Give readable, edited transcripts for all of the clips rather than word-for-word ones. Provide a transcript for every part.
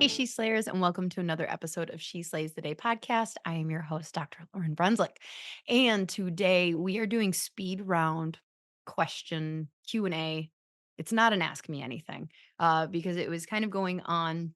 Hey, She Slayers, and welcome to another episode of She Slays the Day podcast. I am your host, Dr. Lauren Brunslick. And today we are doing speed round question Q&A. It's not an ask me anything because it was kind of going on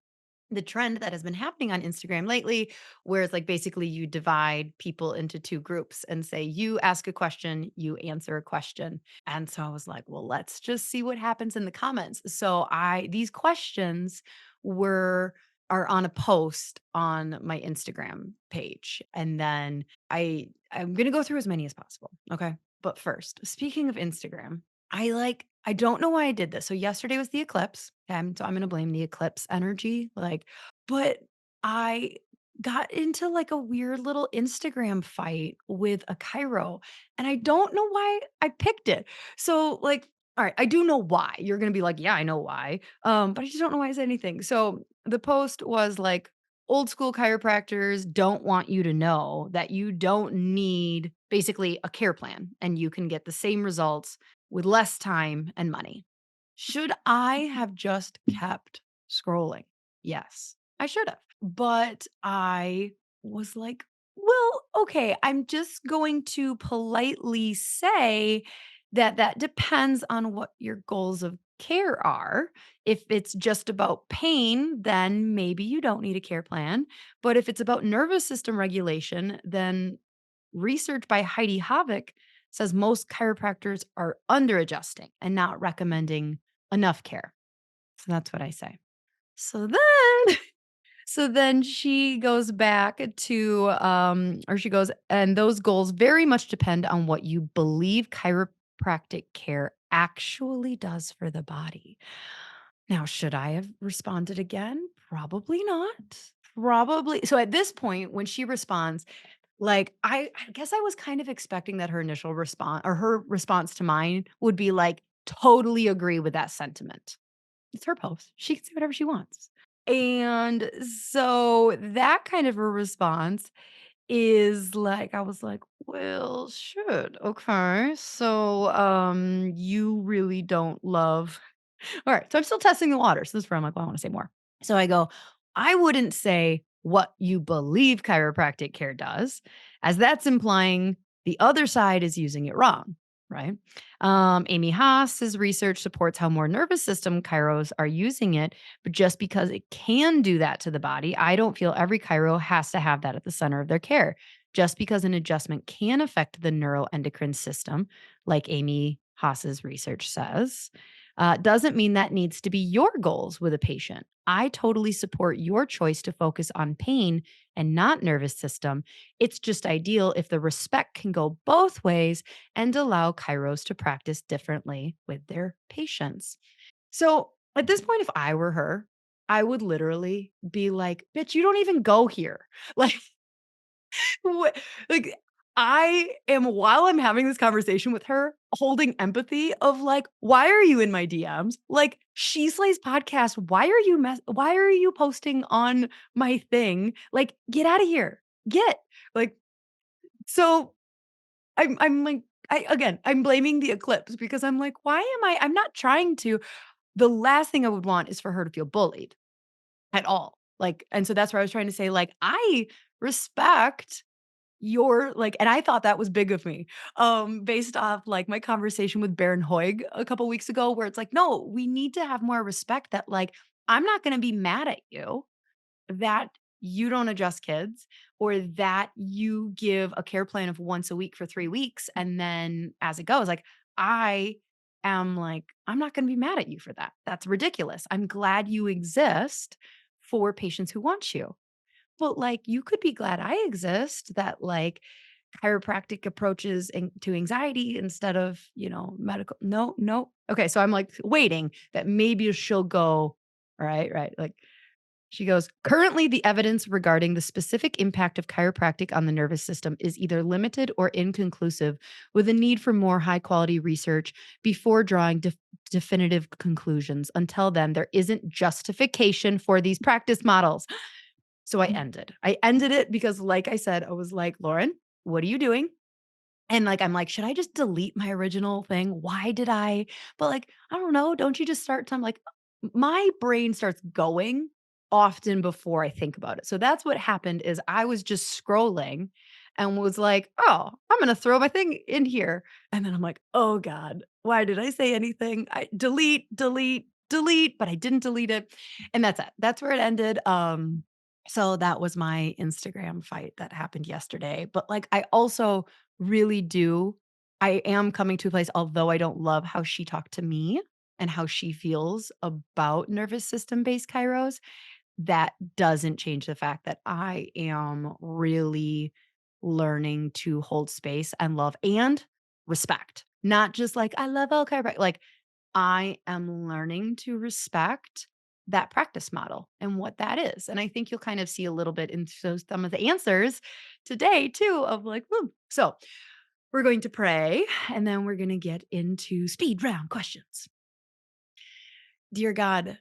the trend that has been happening on Instagram lately, where it's like basically you divide people into two groups and say, you ask a question, you answer a question. And so I was like, well, let's just see what happens in the comments. So these questions were are on a post on my Instagram page. And then I'm going to go through as many as possible, okay? But first, speaking of Instagram, I don't know why I did this. So yesterday was the eclipse. So I'm going to blame the eclipse energy but I got into like a weird little Instagram fight with a chiro and I don't know why I picked it. So all right, I do know why. You're going to be like, "Yeah, I know why." But I just don't know why I said anything. So the post was like, old school chiropractors don't want you to know that you don't need basically a care plan and you can get the same results with less time and money. Should I have just kept scrolling? Yes, I should have. But I was like, well, okay, I'm just going to politely say that that depends on what your goals of care are. If it's just about pain, then maybe you don't need a care plan. But if it's about nervous system regulation, then research by Heidi Havik says most chiropractors are under adjusting and not recommending enough care. So that's what I say. So then so then she goes back to or she goes, and those goals very much depend on what you believe chiropractic care actually does for the body. Now, should I have responded again? Probably not. Probably. So at this point, when she responds, I guess I was kind of expecting that her initial response or her response to mine would be like, totally agree with that sentiment. It's her post. She can say whatever she wants. And so that kind of a response is like, I was like, well, should. Okay. So you really don't love. All right. So I'm still testing the waters. This is where I'm like, well, I want to say more. So I go, I wouldn't say what you believe chiropractic care does, as that's implying the other side is using it wrong. Right. Amy Haas's research supports how more nervous system chiros are using it, but just because it can do that to the body, I don't feel every chiro has to have that at the center of their care. Just because an adjustment can affect the neuroendocrine system, like Amy Haas's research says, doesn't mean that needs to be your goals with a patient. I totally support your choice to focus on pain and not nervous system. It's just ideal if the respect can go both ways and allow chiros to practice differently with their patients. So at this point, if I were her, I would literally be like, bitch, you don't even go here. Like, Wh like, I am while I'm having this conversation with her, holding empathy of like, "Why are you in my DMs?" Like, "She Slays podcast, why are you posting on my thing? Like, get out of here. Get." Like, so I'm like I'm blaming the eclipse because I'm like, "Why am I'm not trying to." The last thing I would want is for her to feel bullied at all. Like, and so that's where I was trying to say, like, I respect your and I thought that was big of me, based off, like, my conversation with Baron Hoig a couple weeks ago where it's like, "No, we need to have more respect that, like, I'm not gonna be mad at you that you don't adjust kids or that you give a care plan of once a week for 3 weeks, and then as it goes, like, I am like, I'm not gonna be mad at you for that. That's ridiculous. I'm glad you exist for patients who want you." But, like, you could be glad I exist, that, like, chiropractic approaches to anxiety instead of, medical. No, no. Okay, so I'm, like, waiting that maybe she'll go, "Right, right." Like, she goes, "Currently, the evidence regarding the specific impact of chiropractic on the nervous system is either limited or inconclusive, with a need for more high-quality research before drawing definitive conclusions. Until then, there isn't justification for these practice models." So I ended it because, like I said, I was like, "Lauren, what are you doing?" And, like, I'm like, "Should I just delete my original thing? Why did I?" But, like, I don't know, don't you just start to I'm like my brain starts going often before I think about it. So that's what happened is I was just scrolling and was like, "Oh, I'm gonna throw my thing in here." And then I'm like, "Oh god, why did I say anything? I delete, delete, delete," but I didn't delete it. And that's it. That's where it ended. So that was my Instagram fight that happened yesterday. But like I also really do I am coming to a place, although I don't love how she talked to me and how she feels about nervous system based kairos, that doesn't change the fact that I am really learning to hold space and love and respect. Not just like, I love all chiropractic. Like, I am learning to respect that practice model and what that is. And I think you'll kind of see a little bit in some of the answers today, too, of like, woo. So we're going to pray and then we're going to get into speed round questions. Dear God,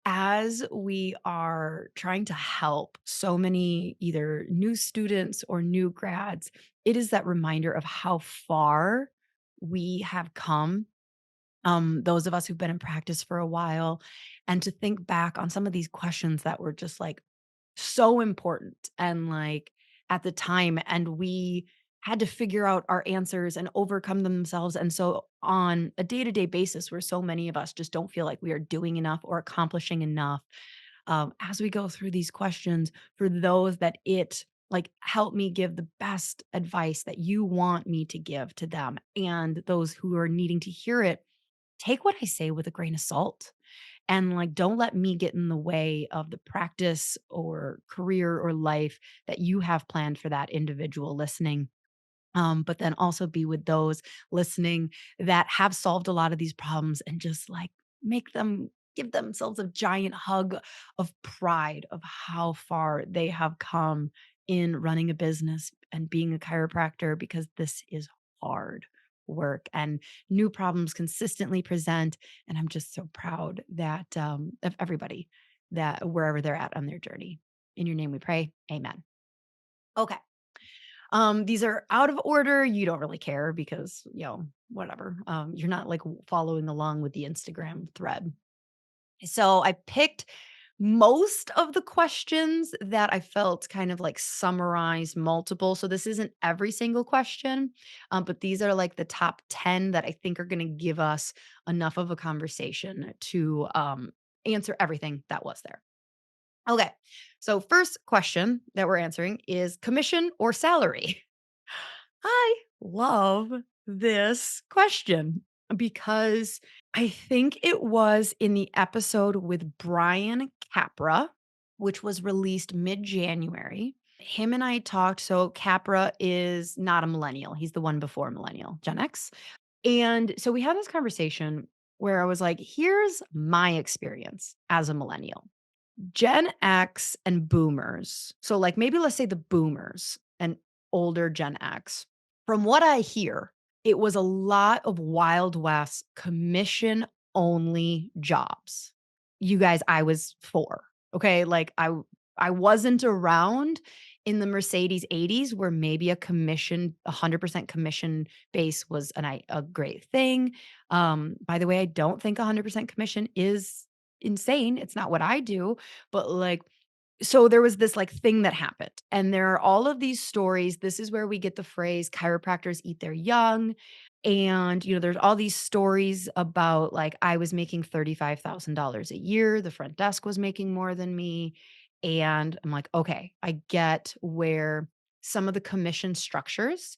as we are trying to help so many either new students or new grads, it is that reminder of how far we have come. Those of us who've been in practice for a while, and to think back on some of these questions that were just like so important and like at the time, and we had to figure out our answers and overcome themselves. And so on a day-to-day basis where so many of us just don't feel like we are doing enough or accomplishing enough, as we go through these questions, for those that it like help me give the best advice that you want me to give to them, and those who are needing to hear it, take what I say with a grain of salt, and like don't let me get in the way of the practice or career or life that you have planned for that individual listening. But then also be with those listening that have solved a lot of these problems, and just like make them give themselves a giant hug of pride of how far they have come in running a business and being a chiropractor, because this is hard work and new problems consistently present. And I'm just so proud that of everybody that wherever they're at on their journey. In your name we pray. Amen. Okay. These are out of order. You don't really care because, whatever. You're not like following along with the Instagram thread. So I picked most of the questions that I felt kind of like summarize multiple. So this isn't every single question, but these are like the top 10 that I think are going to give us enough of a conversation to answer everything that was there. Okay. So, first question that we're answering is commission or salary? I love this question because I think it was in the episode with Brian Capra, which was released mid January. Him and I talked. So, Capra is not a millennial, he's the one before millennial, Gen X. And so, we had this conversation where I was like, here's my experience as a millennial. Gen X and boomers. So, like, maybe let's say the boomers and older Gen X. From what I hear, it was a lot of Wild West commission only jobs. You guys, I was 4. Okay. Like, I wasn't around in the Mercedes 80s where maybe 100% commission base was a great thing. By the way, I don't think 100% commission is insane. It's not what I do, but like, so there was this like thing that happened, and there are all of these stories. This is where we get the phrase chiropractors eat their young. And, there's all these stories about like I was making $35,000 a year. The front desk was making more than me. And I'm like, okay, I get where some of the commission structures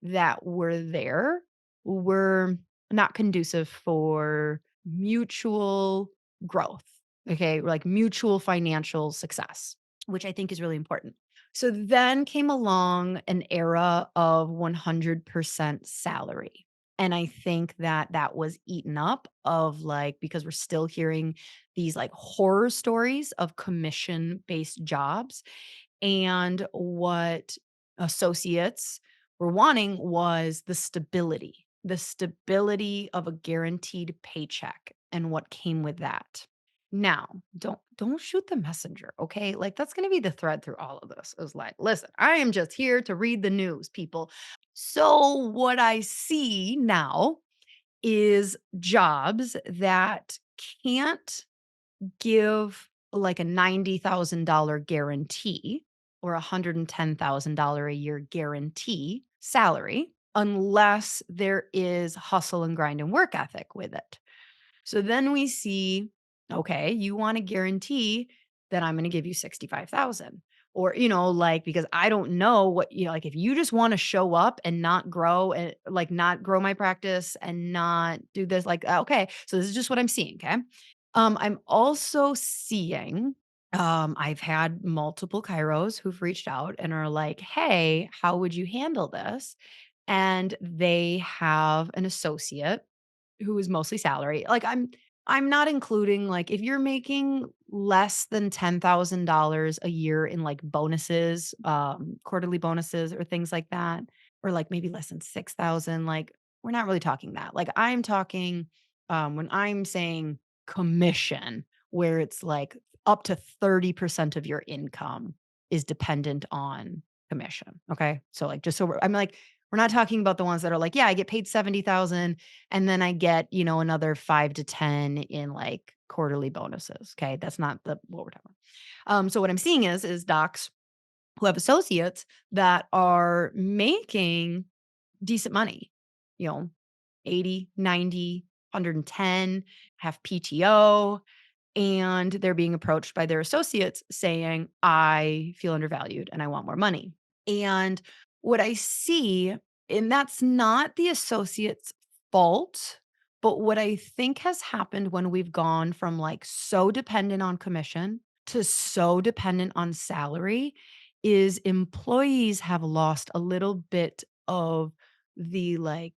that were there were not conducive for mutual growth. Okay. Like mutual financial success, which I think is really important. So then came along an era of 100% salary. And I think that that was eaten up of like, because we're still hearing these like horror stories of commission based jobs. And what associates were wanting was the stability of a guaranteed paycheck and what came with that. Now, don't shoot the messenger, okay? Like that's going to be the thread through all of this. Is like, listen, I am just here to read the news, people. So what I see now is jobs that can't give like a $90,000 guarantee or a $110,000 a year guarantee salary unless there is hustle and grind and work ethic with it. So then we see, okay, you want to guarantee that I'm going to give you 65,000 or, like, because I don't know what, like if you just want to show up and not grow and like not grow my practice and not do this, like, okay, so this is just what I'm seeing. Okay. I'm also seeing, I've had multiple chiros who've reached out and are like, hey, how would you handle this? And they have an associate who is mostly salary. Like I'm not including like if you're making less than $10,000 a year in like bonuses, quarterly bonuses or things like that, or like maybe less than 6,000, like we're not really talking that. Like I'm talking when I'm saying commission where it's like up to 30% of your income is dependent on commission. Okay? So like just so I'm like we're not talking about the ones that are like, yeah, I get paid 70,000 and then I get, another 5 to 10 in like quarterly bonuses. Okay. That's not what we're talking about. So what I'm seeing is docs who have associates that are making decent money, you know, 80, 90, 110, have PTO, and they're being approached by their associates saying, I feel undervalued and I want more money. And what I see, and that's not the associate's fault, but what I think has happened when we've gone from like so dependent on commission to so dependent on salary is employees have lost a little bit of the like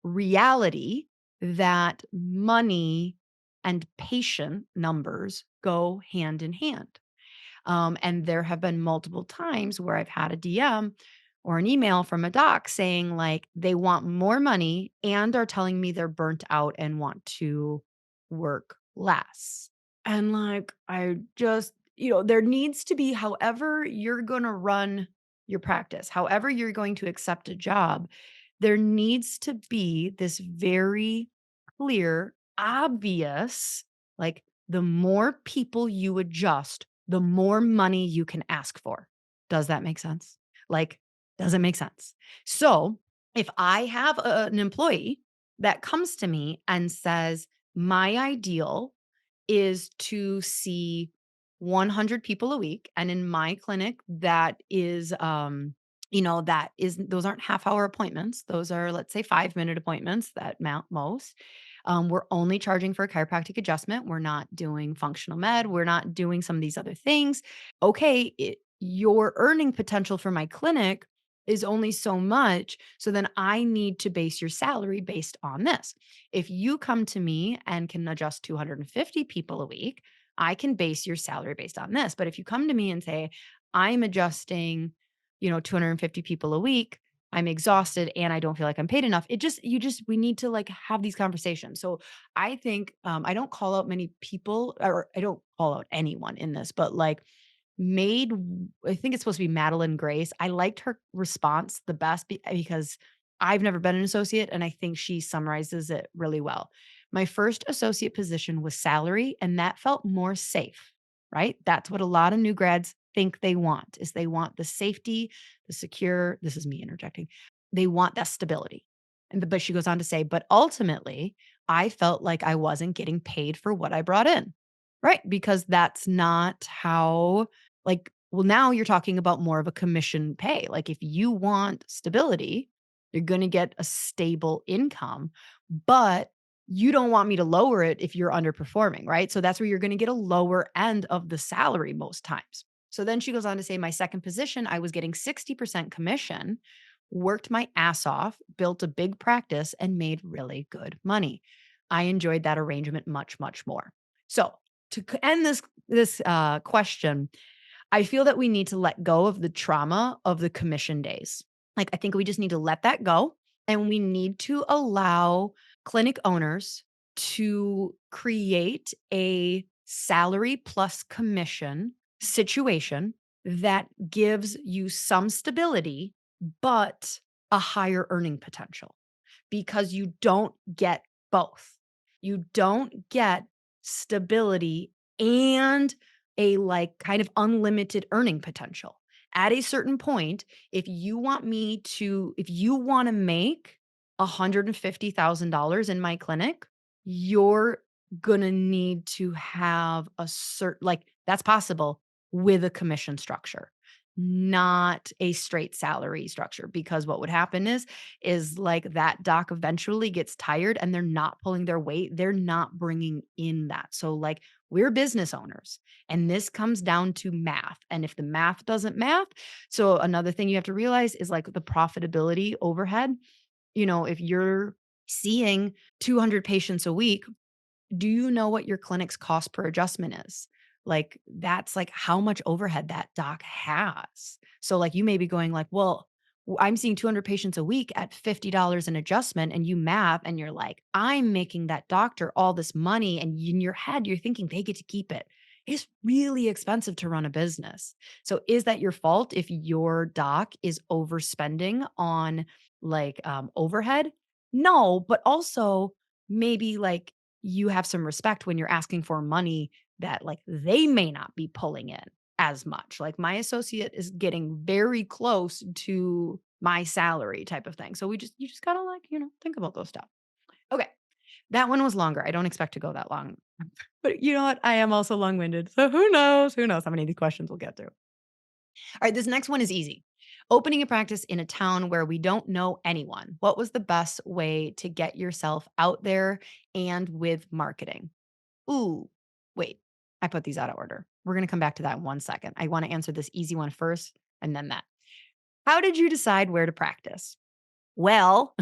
reality that money and patient numbers go hand in hand. And there have been multiple times where I've had a DM or an email from a doc saying, like, they want more money and are telling me they're burnt out and want to work less. And like, I just, there needs to be, however, you're going to run your practice, however, you're going to accept a job, there needs to be this very clear, obvious, like, the more people you adjust, the more money you can ask for. Does that make sense? Like, does it make sense? So, if I have an employee that comes to me and says, my ideal is to see 100 people a week. And in my clinic, that is, those aren't half hour appointments. Those are, let's say, 5-minute appointments that mount most. We're only charging for a chiropractic adjustment. We're not doing functional med. We're not doing some of these other things. Okay, your earning potential for my clinic is only so much. So then I need to base your salary based on this. If you come to me and can adjust 250 people a week, I can base your salary based on this. But if you come to me and say, I'm adjusting, 250 people a week, I'm exhausted and I don't feel like I'm paid enough. We need to like have these conversations. So I think I don't call out many people or I don't call out anyone in this, but like made I think it's supposed to be Madeline Grace. I liked her response the best because I've never been an associate and I think she summarizes it really well. My first associate position was salary and that felt more safe, right? That's what a lot of new grads think they want is they want the safety, the secure, this is me interjecting. They want that stability. But she goes on to say, but ultimately, I felt like I wasn't getting paid for what I brought in. Right? Because that's not how like, well, now you're talking about more of a commission pay. Like, if you want stability, you're going to get a stable income, but you don't want me to lower it if you're underperforming, right? So that's where you're going to get a lower end of the salary most times. So then she goes on to say, my second position, I was getting 60% commission, worked my ass off, built a big practice, and made really good money. I enjoyed that arrangement much, much more. So to end this question, I feel that we need to let go of the trauma of the commission days. Like, I think we just need to let that go and we need to allow clinic owners to create a salary plus commission situation that gives you some stability, but a higher earning potential because you don't get both. You don't get stability and a like kind of unlimited earning potential. At a certain point, if you want to make $150,000 in my clinic, you're gonna need to have a certain like that's possible with a commission structure, not a straight salary structure. Because what would happen is like that doc eventually gets tired and they're not pulling their weight. They're not bringing in that. So like we're business owners and this comes down to math. And if the math doesn't math, so another thing you have to realize is like the profitability overhead. If you're seeing 200 patients a week, do you know what your clinic's cost per adjustment is? Like, that's like how much overhead that doc has. So, like, you may be going like, well, I'm seeing 200 patients a week at $50 an adjustment, and you math, and you're like, I'm making that doctor all this money. And in your head, you're thinking they get to keep it. It's really expensive to run a business. So, is that your fault if your doc is overspending on like overhead? No, but also maybe like you have some respect when you're asking for money that like they may not be pulling in as much. Like my associate is getting very close to my salary type of thing. So you just gotta like, think about those stuff. Okay. That one was longer. I don't expect to go that long. But you know what? I am also long-winded. So who knows? Who knows how many of these questions we'll get through. All right, this next one is easy. Opening a practice in a town where we don't know anyone. What was the best way to get yourself out there and with marketing? Ooh, wait, I put these out of order. We're going to come back to that in 1 second. I want to answer this easy one first and then that. How did you decide where to practice? Well,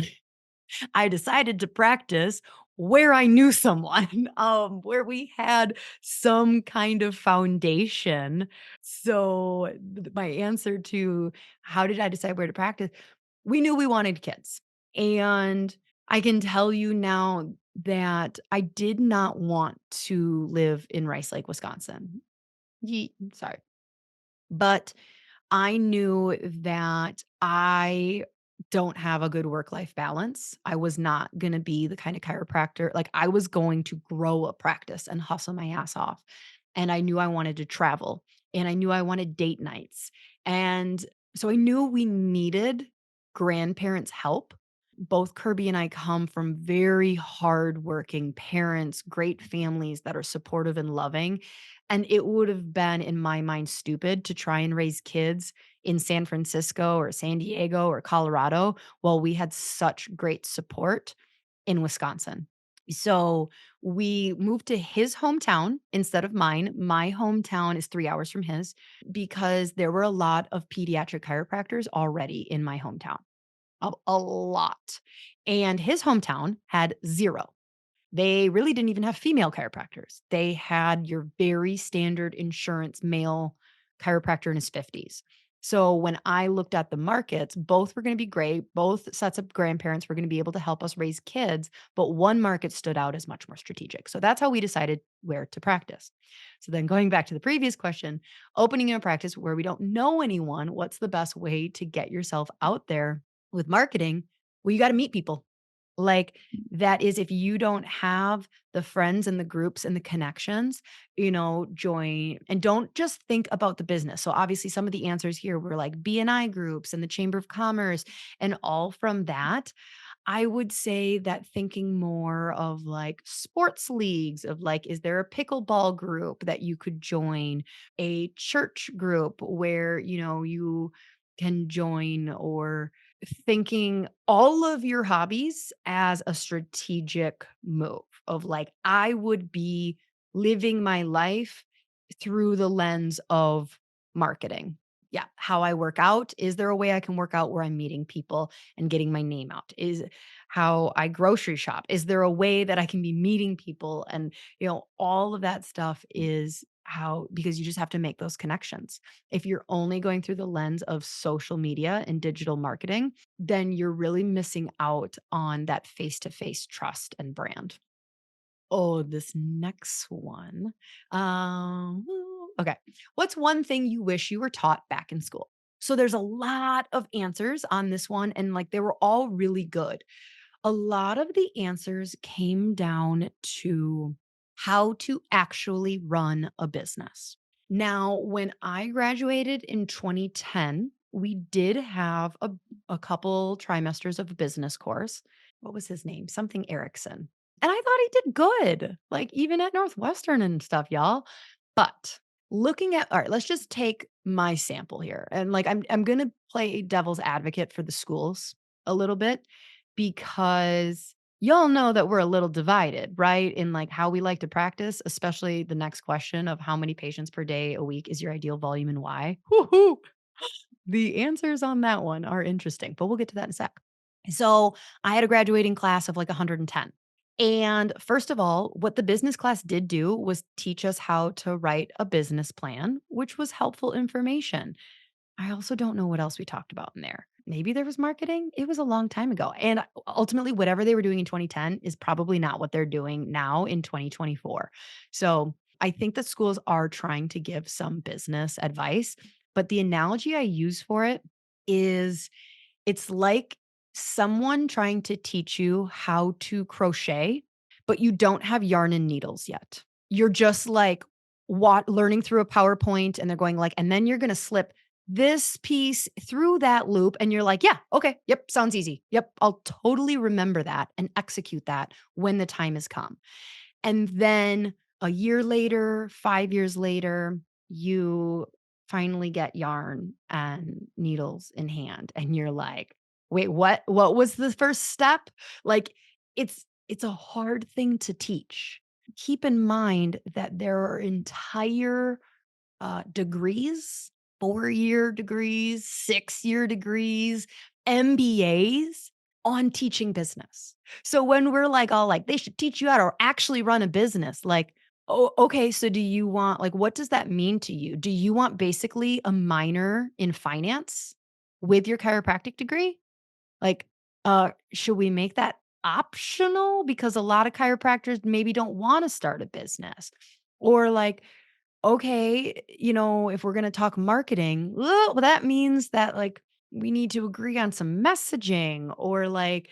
I decided to practice where I knew someone, where we had some kind of foundation. So, my answer to how did I decide where to practice? We knew we wanted kids. And I can tell you now that I did not want to live in Rice Lake, Wisconsin. Sorry. But I knew that I don't have a good work life balance. I was not going to be the kind of chiropractor, like, I was going to grow a practice and hustle my ass off. And I knew I wanted to travel and I knew I wanted date nights. And so I knew we needed grandparents' help. Both Kirby and I come from very hardworking parents, great families that are supportive and loving. And it would have been, in my mind, stupid to try and raise kids in San Francisco or San Diego or Colorado while we had such great support in Wisconsin. So we moved to his hometown instead of mine. My hometown is 3 hours from his because there were a lot of pediatric chiropractors already in my hometown, a lot. And his hometown had zero. They really didn't even have female chiropractors. They had your very standard insurance male chiropractor in his 50s. So when I looked at the markets, both were going to be great. Both sets of grandparents were going to be able to help us raise kids, but one market stood out as much more strategic. So that's how we decided where to practice. So then going back to the previous question, opening a practice where we don't know anyone, what's the best way to get yourself out there with marketing? Well, you got to meet people. Like, that is if you don't have the friends and the groups and the connections, join and don't just think about the business. So obviously some of the answers here were like BNI groups and the Chamber of Commerce and all from that. I would say that thinking more of like sports leagues of like, is there a pickleball group that you could join, a church group where, you can join, or thinking all of your hobbies as a strategic move of like, I would be living my life through the lens of marketing. Yeah. How I work out. Is there a way I can work out where I'm meeting people and getting my name out? Is how I grocery shop. Is there a way that I can be meeting people? And, all of that stuff is how, because you just have to make those connections. If you're only going through the lens of social media and digital marketing, then you're really missing out on that face to face trust and brand. Oh, this next one. Okay. What's one thing you wish you were taught back in school? So there's a lot of answers on this one, and like they were all really good. A lot of the answers came down to how to actually run a business. Now, when I graduated in 2010, we did have a couple trimesters of a business course. What was his name? Something Erickson. And I thought he did good, like even at Northwestern and stuff, y'all. But looking at, all right, let's just take my sample here. And like I'm gonna play devil's advocate for the schools a little bit because y'all know that we're a little divided, right? In like how we like to practice, especially the next question of how many patients per day a week is your ideal volume and why. Woo-hoo. The answers on that one are interesting, but we'll get to that in a sec. So I had a graduating class of like 110. And first of all, what the business class did do was teach us how to write a business plan, which was helpful information. I also don't know what else we talked about in there. Maybe there was marketing. It was a long time ago. And ultimately, whatever they were doing in 2010 is probably not what they're doing now in 2024. So I think that schools are trying to give some business advice. But the analogy I use for it is it's like someone trying to teach you how to crochet, but you don't have yarn and needles yet. You're just like learning through a PowerPoint and they're going like, and then you're going to slip this piece through that loop. And you're like, yeah, okay. Yep. Sounds easy. Yep. I'll totally remember that and execute that when the time has come. And then a year later, 5 years later, you finally get yarn and needles in hand and you're like, "Wait, what? What was the first step?" Like it's a hard thing to teach. Keep in mind that there are entire degrees, 4-year degrees, 6-year degrees, MBAs on teaching business. So when we're like, all like, they should teach you how to actually run a business, like, oh, okay. So do you want, like, what does that mean to you? Do you want basically a minor in finance with your chiropractic degree? Like, should we make that optional? Because a lot of chiropractors maybe don't want to start a business. Or like, okay, if we're going to talk marketing, well, that means that like we need to agree on some messaging or like,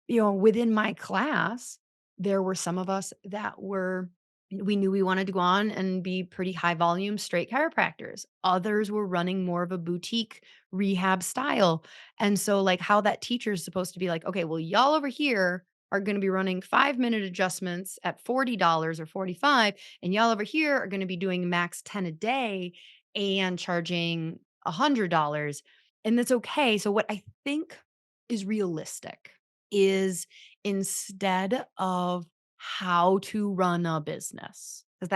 within my class, there were some of us that we knew we wanted to go on and be pretty high volume straight chiropractors. Others were running more of a boutique rehab style. And so, like, how that teacher is supposed to be like, okay, well, y'all over here are going to be running 5-minute adjustments at $40 or 45, and y'all over here are going to be doing max 10 a day and charging $100. And that's okay. So, what I think is realistic is instead of how to run a business, because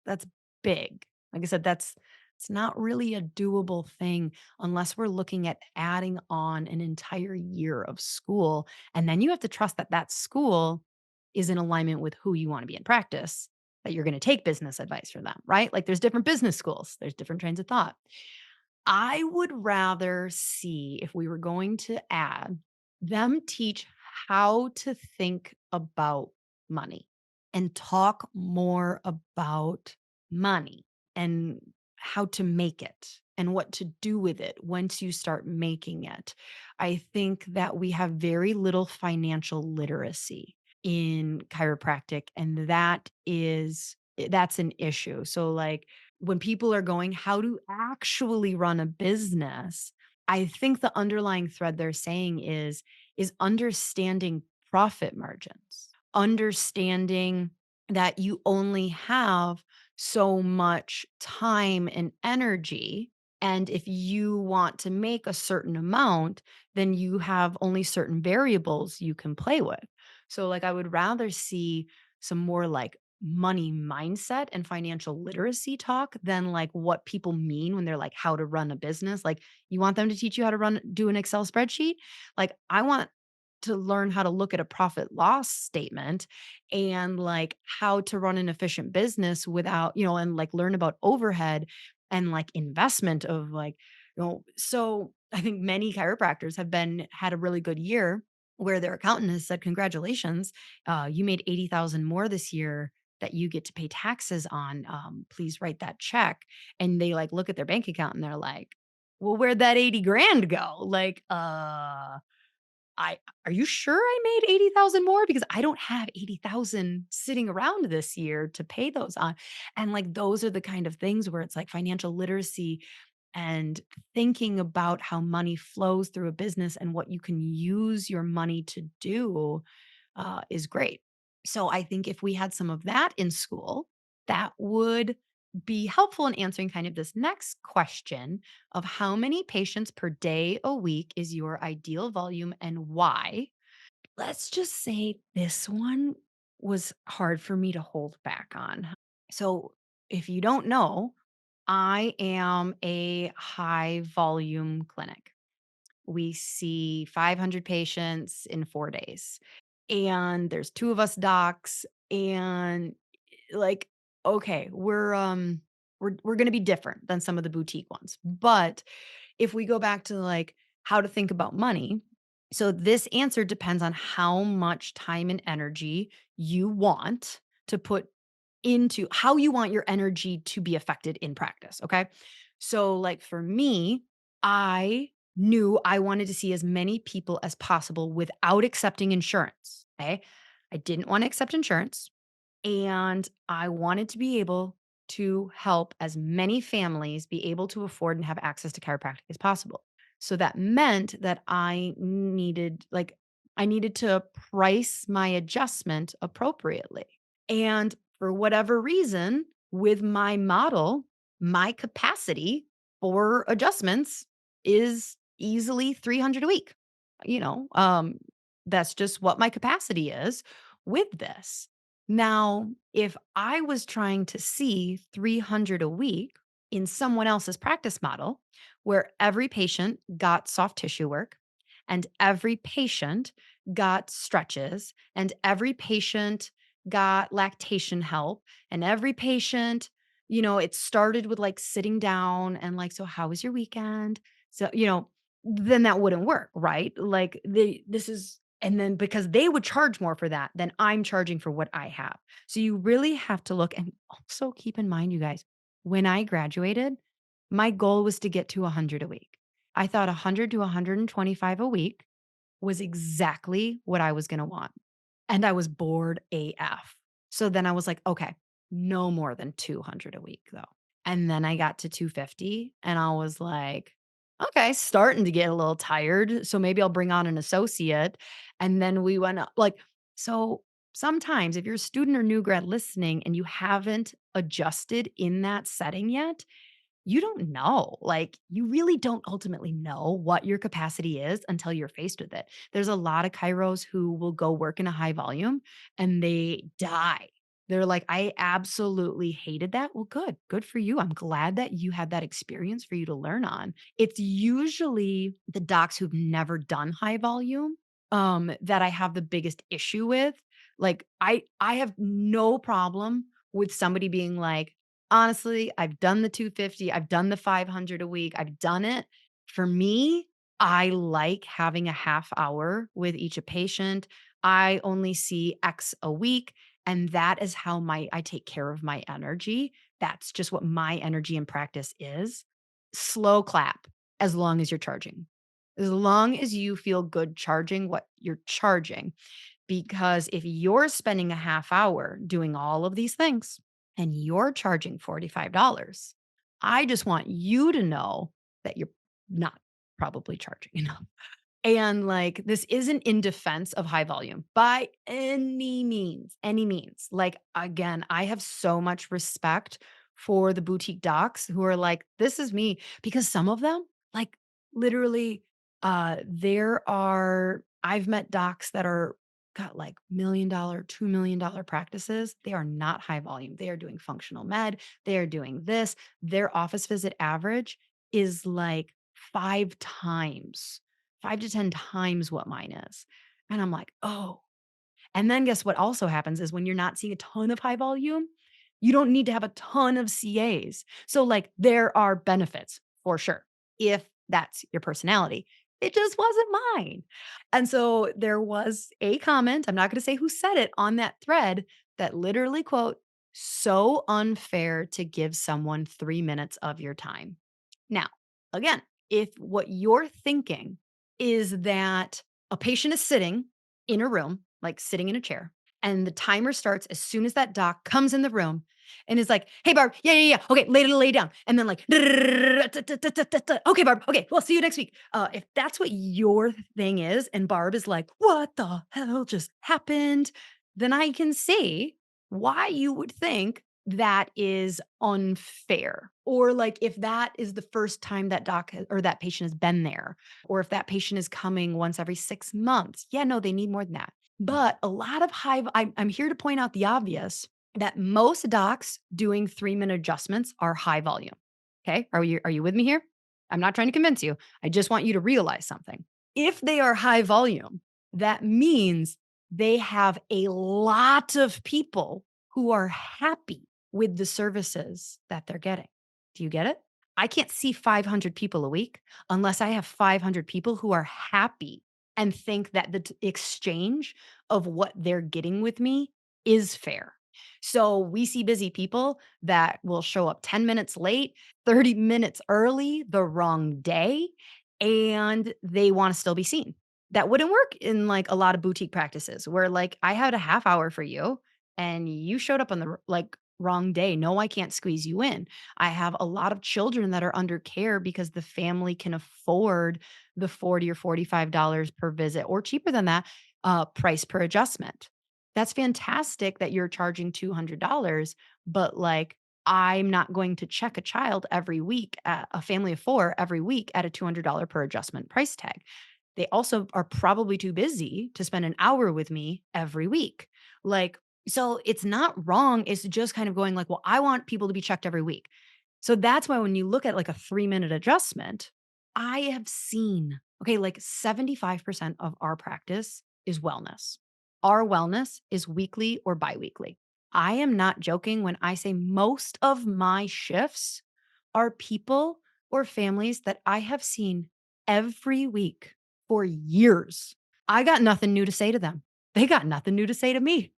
that's big. Like I said, it's not really a doable thing unless we're looking at adding on an entire year of school. And then you have to trust that that school is in alignment with who you want to be in practice, that you're going to take business advice from them, right? Like there's different business schools, there's different trains of thought. I would rather see if we were going to add them teach how to think about money and talk more about money and how to make it and what to do with it once you start making it. I think that we have very little financial literacy in chiropractic and that's an issue. So like when people are going, how to actually run a business, I think the underlying thread they're saying is understanding profit margins, understanding that you only have so much time and energy. And if you want to make a certain amount, then you have only certain variables you can play with. So, like, I would rather see some more like money mindset and financial literacy talk than like what people mean when they're like how to run a business. Like you want them to teach you how to do an Excel spreadsheet? Like I want to learn how to look at a profit loss statement and like how to run an efficient business without, and like learn about overhead and like investment of like, so I think many chiropractors had a really good year where their accountant has said, congratulations, you made 80,000 more this year that you get to pay taxes on. Please write that check. And they like look at their bank account and they're like, well, where'd that 80 grand go? Like, I are you sure I made 80,000 more? Because I don't have 80,000 sitting around this year to pay those on. And like those are the kind of things where it's like financial literacy and thinking about how money flows through a business and what you can use your money to do is great. So I think if we had some of that in school, that would be helpful in answering kind of this next question of how many patients per day a week is your ideal volume and why? Let's just say this one was hard for me to hold back on. So, if you don't know, I am a high volume clinic. We see 500 patients in 4 days. And there's two of us docs. And like, okay, we're gonna be different than some of the boutique ones. But if we go back to like how to think about money, so this answer depends on how much time and energy you want to put into how you want your energy to be affected in practice. Okay. So, like for me, I knew I wanted to see as many people as possible without accepting insurance. Okay. I didn't want to accept insurance. And I wanted to be able to help as many families be able to afford and have access to chiropractic as possible. So that meant that I needed to price my adjustment appropriately. And for whatever reason, with my model, my capacity for adjustments is easily 300 a week. You know, that's just what my capacity is with this. Now, if I was trying to see 300 a week in someone else's practice model, where every patient got soft tissue work and every patient got stretches and every patient got lactation help and every patient, it started with like sitting down and like, so how was your weekend? So, then that wouldn't work, right? Like this is and then because they would charge more for that than I'm charging for what I have. So you really have to look and also keep in mind, you guys, when I graduated, my goal was to get to 100 a week. I thought 100 to 125 a week was exactly what I was going to want. And I was bored AF. So then I was like, okay, no more than 200 a week though. And then I got to 250 and I was like, okay, starting to get a little tired. So maybe I'll bring on an associate. And then we went up like, so sometimes if you're a student or new grad listening and you haven't adjusted in that setting yet, you don't know. Like, you really don't ultimately know what your capacity is until you're faced with it. There's a lot of chiros who will go work in a high volume and they die. They're like, I absolutely hated that. Well, good. Good for you. I'm glad that you had that experience for you to learn on. It's usually the docs who've never done high volume that I have the biggest issue with. Like I have no problem with somebody being like, honestly, I've done the 250, I've done the 500 a week, I've done it. For me, I like having a half hour with each a patient. I only see X a week, and that is how my I take care of my energy. That's just what my energy and practice is. Slow clap as long as you're charging. As long as you feel good charging what you're charging. Because if you're spending a half hour doing all of these things and you're charging $45, I just want you to know that you're not probably charging enough. And like, this isn't in defense of high volume by any means, any means. Like, again, I have so much respect for the boutique docs who are like, this is me. Because some of them, like, literally, I've met docs that are got like $1 million, $2 million practices. They are not high volume. They are doing functional med. They are doing this. Their office visit average is like 5 times 5 to 10 times what mine is. And I'm like, "Oh." And then guess what also happens is when you're not seeing a ton of high volume, you don't need to have a ton of CAs. So, like, there are benefits for sure if that's your personality. It just wasn't mine. And so there was a comment, I'm not gonna say who said it on that thread that literally quote, "So unfair to give someone 3 minutes of your time." Now, again, if what you're thinking is that A patient is sitting in a room, like sitting in a chair, and the timer starts as soon as that doc comes in the room and is like, "Hey, Barb, yeah, yeah, yeah. Okay, lay down." And then like, "Okay, Barb. Okay, well, see you next week." If that's what your thing is, and Barb is like, "What the hell just happened?" Then I can see why you would think that is unfair, or like if that is the first time that or that patient has been there, or if that patient is coming once every 6 months. Yeah, no, they need more than that. But a lot of I'm here to point out the obvious that most docs doing 3-minute adjustments are high volume. Okay? Are you with me here? I'm not trying to convince you. I just want you to realize something. If they are high volume, that means they have a lot of people who are happy with the services that they're getting. Do you get it? I can't see 500 people a week unless I have 500 people who are happy and think that the exchange of what they're getting with me is fair. So we see busy people that will show up 10 minutes late, 30 minutes early, the wrong day, and they want to still be seen. That wouldn't work in like a lot of boutique practices where like I had a half hour for you and you showed up on the like wrong day. No, I can't squeeze you in. I have a lot of children that are under care because the family can afford the 40 or $45 per visit or cheaper than that price per adjustment. That's fantastic that you're charging $200, but like I'm not going to check a child every week at a family of 4 every week at a $200 per adjustment price tag. They also are probably too busy to spend an hour with me every week. Like, so it's not wrong. It's just kind of going like, well, I want people to be checked every week. So that's why when you look at like a 3-minute adjustment, I have seen, okay, like 75% of our practice is wellness. Our wellness is weekly or biweekly. I am not joking when I say most of my shifts are people or families that I have seen every week for years. I got nothing new to say to them. They got nothing new to say to me.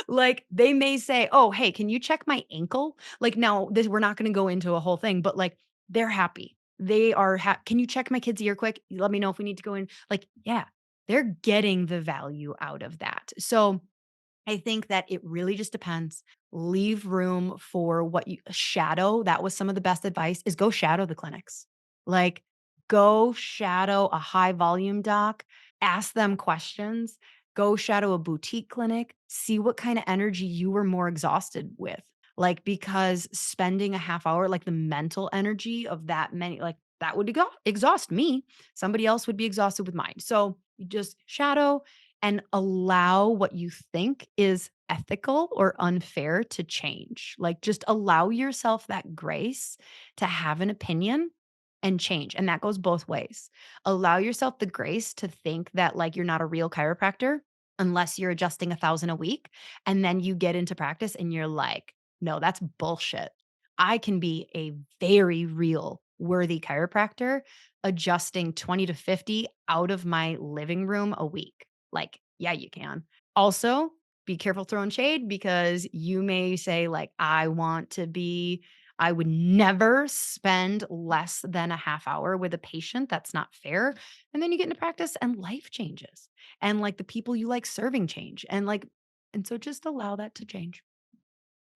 Like, they may say, "Oh, hey, can you check my ankle?" Like, now this we're not gonna go into a whole thing, but, like, they're happy. They are "Can you check my kid's ear quick? Let me know if we need to go in." Like, yeah, they're getting the value out of that. So I think that it really just depends. Leave room for what you shadow. That was some of the best advice is go shadow the clinics. Like go shadow a high volume doc, ask them questions, go shadow a boutique clinic, see what kind of energy you were more exhausted with. Like because spending a half hour, like the mental energy of that many, like that would exhaust me. Somebody else would be exhausted with mine. So you just shadow and allow what you think is ethical or unfair to change. Like just allow yourself that grace to have an opinion and change. And that goes both ways. Allow yourself the grace to think that like you're not a real chiropractor unless you're adjusting 1,000 a week. And then you get into practice and you're like, no, that's bullshit. I can be a very real, worthy chiropractor adjusting 20 to 50 out of my living room a week. Like, yeah, you can. Also, be careful throwing shade because you may say, like, I would never spend less than a half hour with a patient. That's not fair. And then you get into practice and life changes. And like the people you like serving change. And so just allow that to change.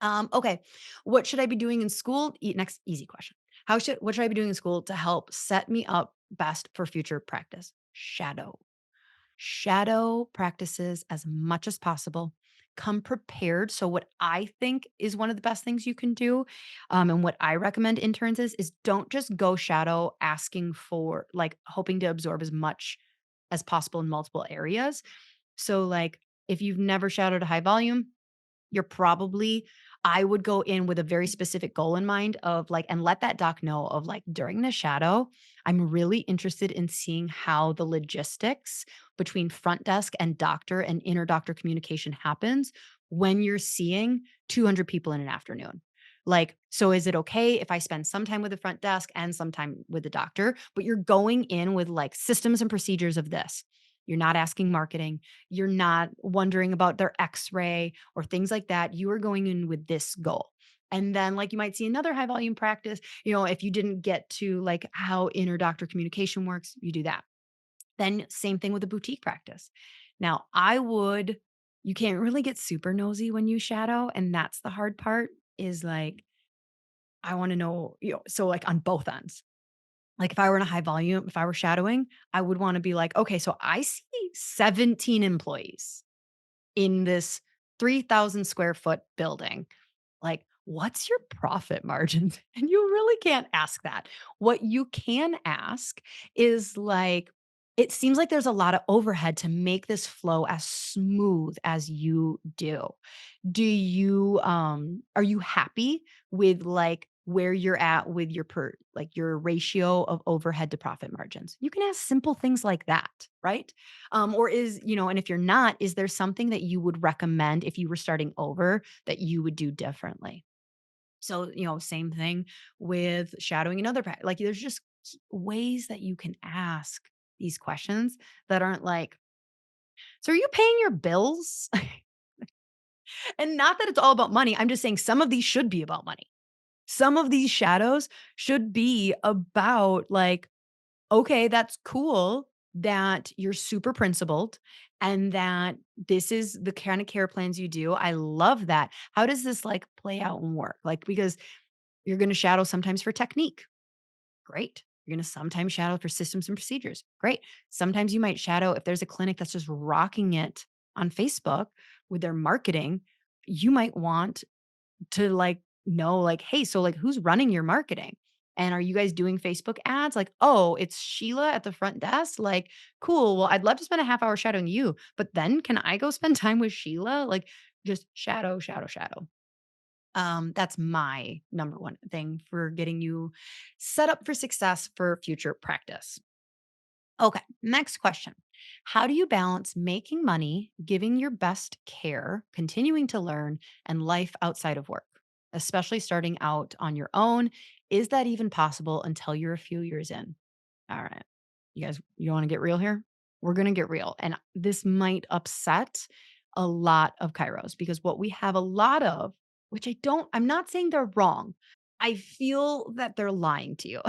Okay. What should I be doing in school? Next easy question. What should I be doing in school to help set me up best for future practice? Shadow practices as much as possible. Come prepared. So, what I think is one of the best things you can do, and what I recommend interns is don't just go shadow asking for like hoping to absorb as much as possible in multiple areas. So, like, if you've never shadowed a high volume, you're probably I would go in with a very specific goal in mind of like and let that doc know of like during the shadow, I'm really interested in seeing how the logistics between front desk and doctor and inter doctor communication happens when you're seeing 200 people in an afternoon. Like, so is it okay if I spend some time with the front desk and some time with the doctor, but you're going in with like systems and procedures of this. You're not asking marketing. You're not wondering about their x-ray or things like that. You are going in with this goal. And then like you might see another high volume practice, if you didn't get to like how inter doctor communication works, you do that. Then same thing with a boutique practice. Now, you can't really get super nosy when you shadow. And that's the hard part is like, I want to know, so like on both ends. Like if I were in a high volume, if I were shadowing, I would want to be like, okay, so I see 17 employees in this 3,000 square foot building. Like, what's your profit margin? And you really can't ask that. What you can ask is like, it seems like there's a lot of overhead to make this flow as smooth as you do. Are you happy with like where you're at with your ratio of overhead to profit margins? You can ask simple things like that, right? And if you're not, is there something that you would recommend if you were starting over that you would do differently? So, same thing with shadowing another like there's just ways that you can ask these questions that aren't like, so are you paying your bills? And not that it's all about money. I'm just saying some of these should be about money. Some of these shadows should be about like, okay, that's cool that you're super principled and that this is the kind of care plans you do. I love that. How does this like play out and work? Like, because you're going to shadow sometimes for technique. Great. You're going to sometimes shadow for systems and procedures. Great. Sometimes you might shadow if there's a clinic that's just rocking it on Facebook with their marketing. You might want to like know like, hey, so like who's running your marketing? And are you guys doing Facebook ads? Like, oh, it's Sheila at the front desk. Like, cool. Well, I'd love to spend a half hour shadowing you, but then can I go spend time with Sheila? Like, just shadow, shadow, shadow. That's my number one thing for getting you set up for success for future practice. Okay, next question. How do you balance making money, giving your best care, continuing to learn, and life outside of work, especially starting out on your own? Is that even possible until you're a few years in? All right. You guys, you want to get real here? We're going to get real. And this might upset a lot of Kairos because what we have a lot of, which I'm not saying they're wrong. I feel that they're lying to you.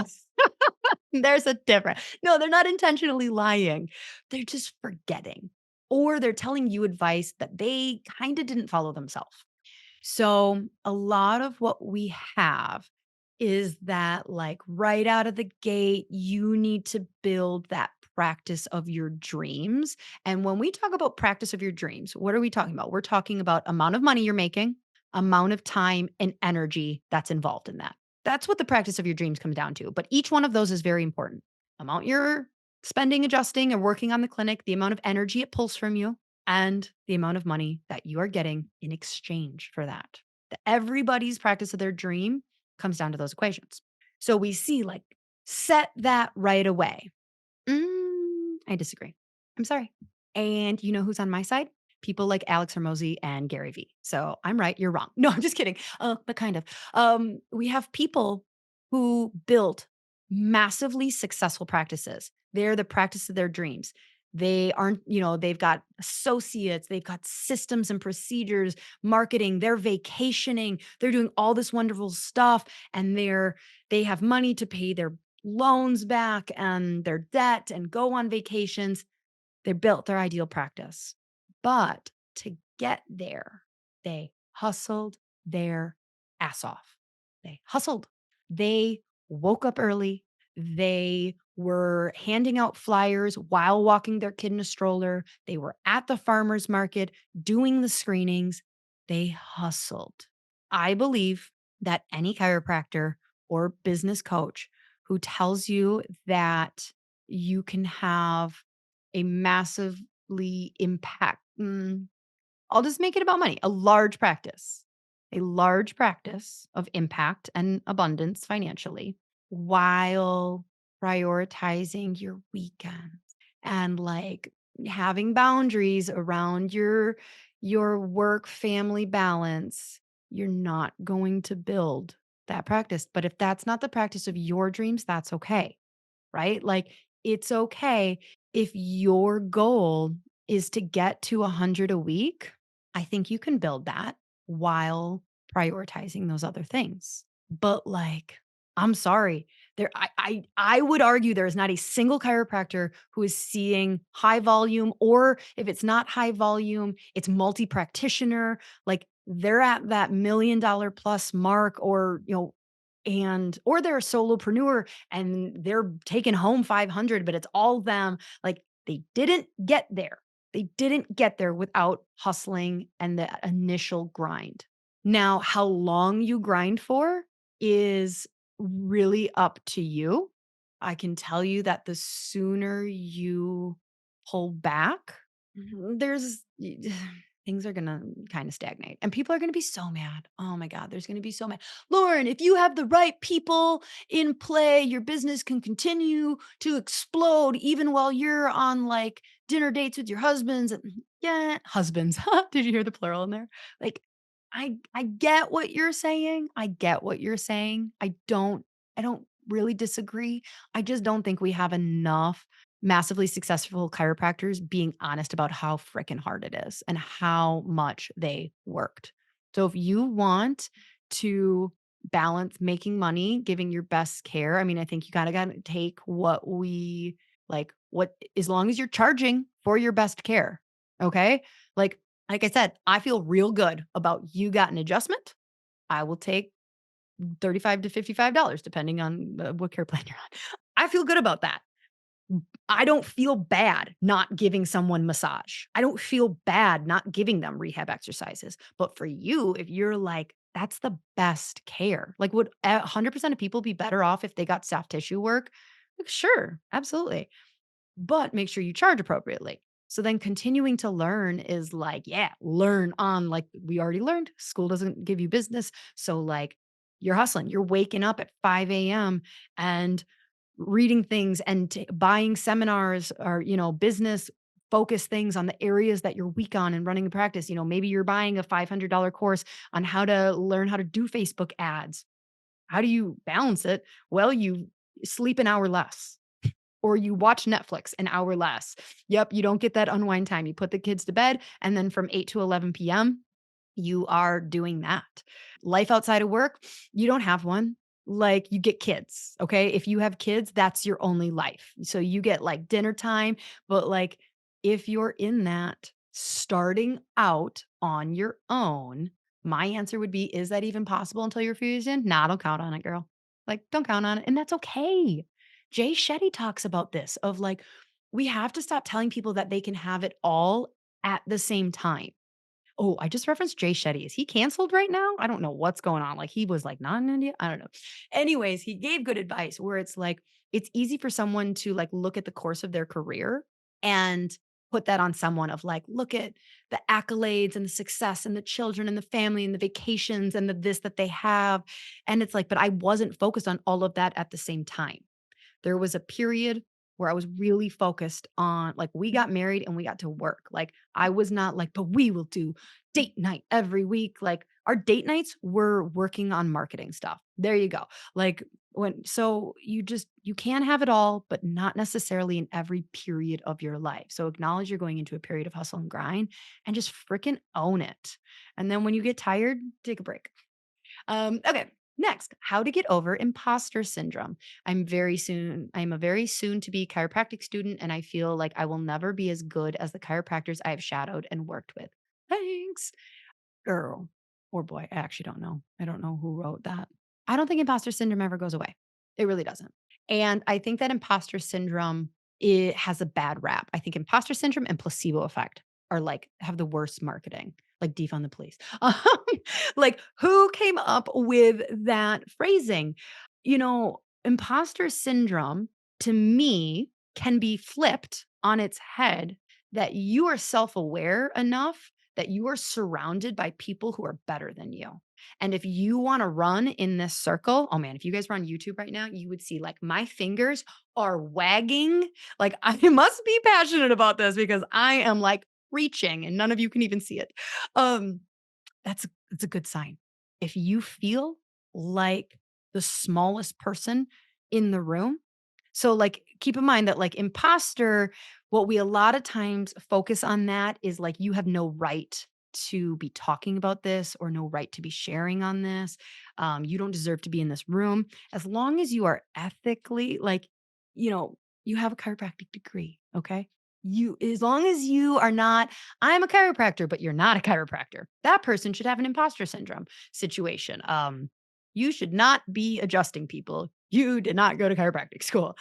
There's a difference. No, they're not intentionally lying. They're just forgetting, or they're telling you advice that they kind of didn't follow themselves. So, a lot of what we have is that, like, right out of the gate, you need to build that practice of your dreams. And when we talk about practice of your dreams, what are we talking about? We're talking about amount of money you're making, amount of time and energy that's involved in that. That's what the practice of your dreams comes down to. But each one of those is very important. Amount you're spending, adjusting, and working on the clinic, the amount of energy it pulls from you, and the amount of money that you are getting in exchange for that. Everybody's practice of their dream comes down to those equations. So we see like set that right away. I disagree. I'm sorry. And you know who's on my side? People like Alex Hermosi and Gary Vee. So I'm right, you're wrong. No, I'm just kidding. But kind of. We have people who built massively successful practices. They're the practice of their dreams. They aren't, they've got associates, they've got systems and procedures, marketing, they're vacationing, they're doing all this wonderful stuff, and they have money to pay their loans back and their debt and go on vacations. They built their ideal practice. But to get there, they hustled their ass off. They hustled. They woke up early. They were handing out flyers while walking their kid in a stroller. They were at the farmer's market doing the screenings. They hustled. I believe that any chiropractor or business coach who tells you that you can have a massively I'll just make it about money, a large practice of impact and abundance financially while prioritizing your weekends and like having boundaries around your work family balance. You're not going to build that practice. But if that's not the practice of your dreams, that's okay, right? Like it's okay if your goal is to get to 100 a week. I think you can build that while prioritizing those other things. But like, I'm sorry. I would argue there is not a single chiropractor who is seeing high volume, or if it's not high volume, it's multi-practitioner, like, they're at that $1,000,000 plus mark, or, or they're a solopreneur and they're taking home 500, but it's all them. Like, they didn't get there. They didn't get there without hustling and the initial grind. Now, how long you grind for is really up to you. I can tell you that the sooner you pull back, there's things are gonna kind of stagnate and people are gonna be so mad. Oh my God, there's gonna be so mad. Lauren, if you have the right people in play, your business can continue to explode even while you're on like dinner dates with your husbands. And yeah, husbands. Did you hear the plural in there? Like, I get what you're saying. I get what you're saying. I don't really disagree. I just don't think we have enough massively successful chiropractors being honest about how freaking hard it is and how much they worked. So if you want to balance making money, giving your best care, I mean, I think you kind of got to take what we like, what, as long as you're charging for your best care. Okay. Like, like I said, I feel real good about you got an adjustment. I will take 35 to $55 depending on what care plan you're on. I feel good about that. I don't feel bad not giving someone massage. I don't feel bad not giving them rehab exercises. But for you, if you're like, that's the best care. Like, would 100% of people be better off if they got soft tissue work? Like, sure, absolutely, but make sure you charge appropriately. So then continuing to learn is like, yeah, learn on, like we already learned, school doesn't give you business. So like, you're hustling, you're waking up at 5 a.m. and reading things and buying seminars or, business focus things on the areas that you're weak on and running a practice. Maybe you're buying a $500 course on how to learn how to do Facebook ads. How do you balance it? Well, you sleep an hour less or you watch Netflix an hour less. Yep, you don't get that unwind time. You put the kids to bed, and then from 8 to 11 p.m., you are doing that. Life outside of work, you don't have one. Like, you get kids, okay? If you have kids, that's your only life. So you get like dinner time, but like, if you're in that starting out on your own, my answer would be, is that even possible until you're fused in? Nah, don't count on it, girl. Like, don't count on it. And that's okay. Jay Shetty talks about this of like, we have to stop telling people that they can have it all at the same time. Oh, I just referenced Jay Shetty. Is he canceled right now? I don't know what's going on. Like, he was like not in India. I don't know. Anyways, he gave good advice where it's like, it's easy for someone to like look at the course of their career and put that on someone of like, look at the accolades and the success and the children and the family and the vacations and the this that they have. And it's like, but I wasn't focused on all of that at the same time. There was a period where I was really focused on like, we got married and we got to work. Like, I was not like, but we will do date night every week. Like, our date nights were working on marketing stuff. There you go. Like, so you can have it all, but not necessarily in every period of your life. So acknowledge you're going into a period of hustle and grind and just freaking own it. And then when you get tired, take a break. Okay. Next, how to get over imposter syndrome. I'm a very soon to be chiropractic student, and I feel like I will never be as good as the chiropractors I have shadowed and worked with. Thanks, girl or boy. I actually don't know. I don't know who wrote that. I don't think imposter syndrome ever goes away. It really doesn't. And I think that imposter syndrome, it has a bad rap. I think imposter syndrome and placebo effect are like have the worst marketing, like defund the police. Like, who came up with that phrasing? Imposter syndrome to me can be flipped on its head, that you are self-aware enough that you are surrounded by people who are better than you. And if you want to run in this circle, oh man, if you guys were on YouTube right now, you would see like my fingers are wagging. Like, I must be passionate about this because I am like reaching and none of you can even see it. Um, that's a good sign. If you feel like the smallest person in the room, so like keep in mind that like imposter, what we a lot of times focus on that is like you have no right to be talking about this or no right to be sharing on this. You don't deserve to be in this room. As long as you are ethically, like, you know, you have a chiropractic degree, okay? As long as you are not, I'm a chiropractor, but you're not a chiropractor. That person should have an imposter syndrome situation. You should not be adjusting people. You did not go to chiropractic school,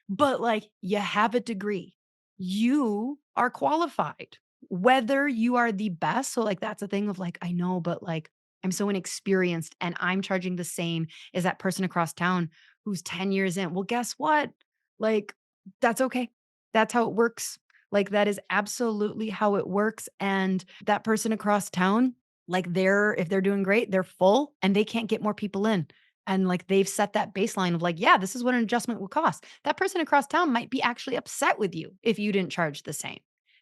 but like you have a degree. You are qualified. Whether you are the best. So, like, that's a thing of like, I know, but like, I'm so inexperienced and I'm charging the same as that person across town who's 10 years in. Well, guess what? Like, that's okay. That's how it works. Like, that is absolutely how it works. And that person across town, like, if they're doing great, they're full and they can't get more people in. And like they've set that baseline of like, yeah, this is what an adjustment will cost. That person across town might be actually upset with you if you didn't charge the same.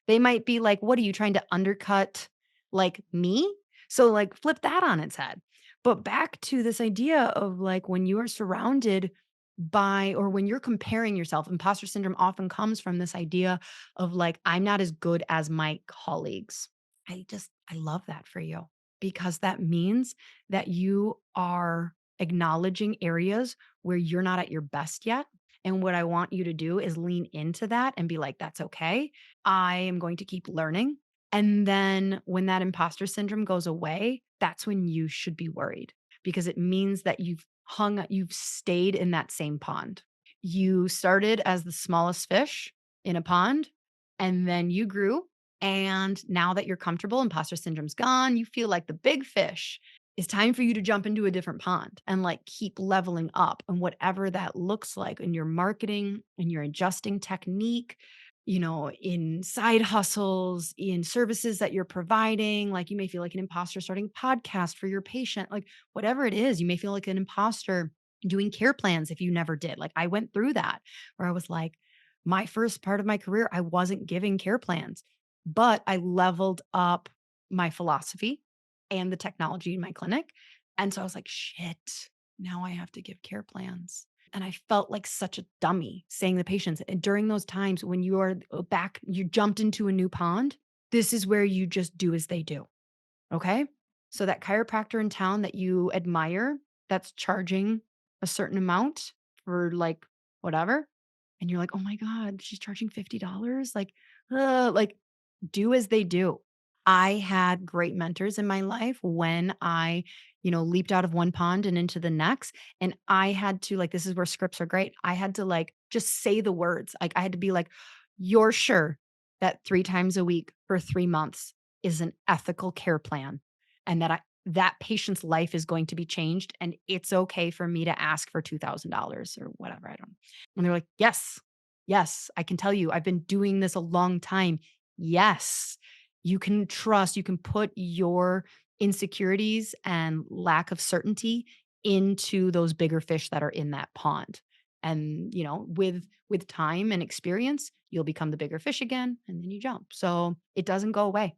They might be like, what are you trying to undercut like me? So like flip that on its head. But back to this idea of like when you are surrounded by or when you're comparing yourself, imposter syndrome often comes from this idea of like, I'm not as good as my colleagues. I love that for you because that means that you are acknowledging areas where you're not at your best yet. And what I want you to do is lean into that and be like, that's okay. I am going to keep learning. And then when that imposter syndrome goes away, that's when you should be worried because it means that you've stayed in that same pond. You started as the smallest fish in a pond and then you grew. And now that you're comfortable, imposter syndrome's gone, you feel like the big fish. It's time for you to jump into a different pond and like keep leveling up and whatever that looks like in your marketing and your adjusting technique, in side hustles, in services that you're providing. Like you may feel like an imposter starting a podcast for your patient, like whatever it is, you may feel like an imposter doing care plans if you never did. Like I went through that where I was like, my first part of my career, I wasn't giving care plans, but I leveled up my philosophy and the technology in my clinic. And so I was like, shit, now I have to give care plans. And I felt like such a dummy saying the patients. And during those times when you are back, you jumped into a new pond, this is where you just do as they do. Okay. So that chiropractor in town that you admire that's charging a certain amount for like whatever. And you're like, oh my God, she's charging $50. Like do as they do. I had great mentors in my life when I, leaped out of one pond and into the next. And I had to, like, this is where scripts are great. I had to, like, just say the words. Like, I had to be like, you're sure that 3 times a week for 3 months is an ethical care plan and that patient's life is going to be changed. And it's okay for me to ask for $2,000 or whatever. I don't. And they're like, yes, yes, I can tell you, I've been doing this a long time. Yes, you can trust, you can put your insecurities and lack of certainty into those bigger fish that are in that pond. And, with time and experience, you'll become the bigger fish again and then you jump. So it doesn't go away.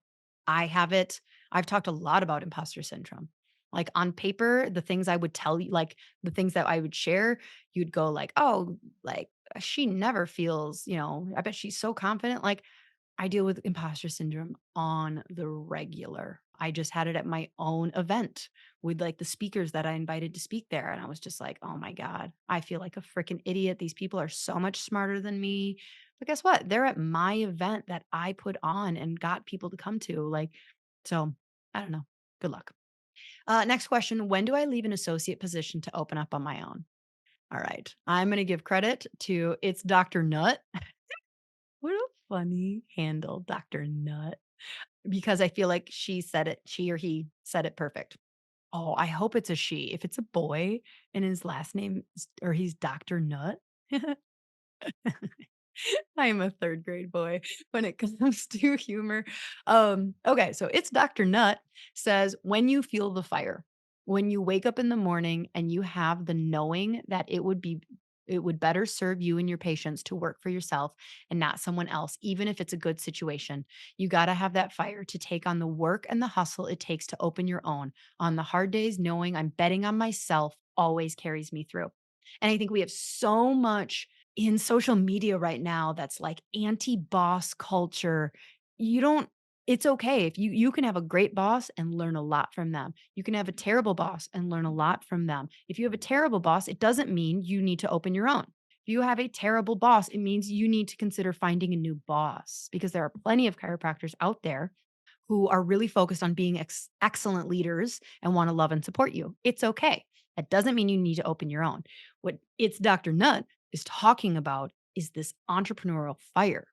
I have it. I've talked a lot about imposter syndrome. Like on paper, the things I would tell you, like the things that I would share, you'd go like, oh, like she never feels, I bet she's so confident. Like I deal with imposter syndrome on the regular. I just had it at my own event with like the speakers that I invited to speak there. And I was just like, oh my God, I feel like a freaking idiot. These people are so much smarter than me. But guess what? They're at my event that I put on and got people to come to. Like, so I don't know. Good luck. Next question. When do I leave an associate position to open up on my own? All right. I'm going to give credit to it's Dr. Nut. What a funny handle, Dr. Nut, because I feel like she or he said it perfect. Oh, I hope it's a she. If it's a boy and his last name or he's Dr. Nut, I am a third grade boy when it comes to humor. Okay, so it's Dr. Nut says, when you feel the fire, when you wake up in the morning and you have the knowing that it would better serve you and your patients to work for yourself and not someone else, even if it's a good situation. You got to have that fire to take on the work and the hustle it takes to open your own. On the hard days, knowing I'm betting on myself always carries me through. And I think we have so much in social media right now that's like anti-boss culture. You don't It's okay if you can have a great boss and learn a lot from them. You can have a terrible boss and learn a lot from them. If you have a terrible boss, it doesn't mean you need to open your own. If you have a terrible boss, it means you need to consider finding a new boss because there are plenty of chiropractors out there who are really focused on being excellent leaders and want to love and support you. It's okay. That doesn't mean you need to open your own. What it's Dr. Nutt is talking about is this entrepreneurial fire.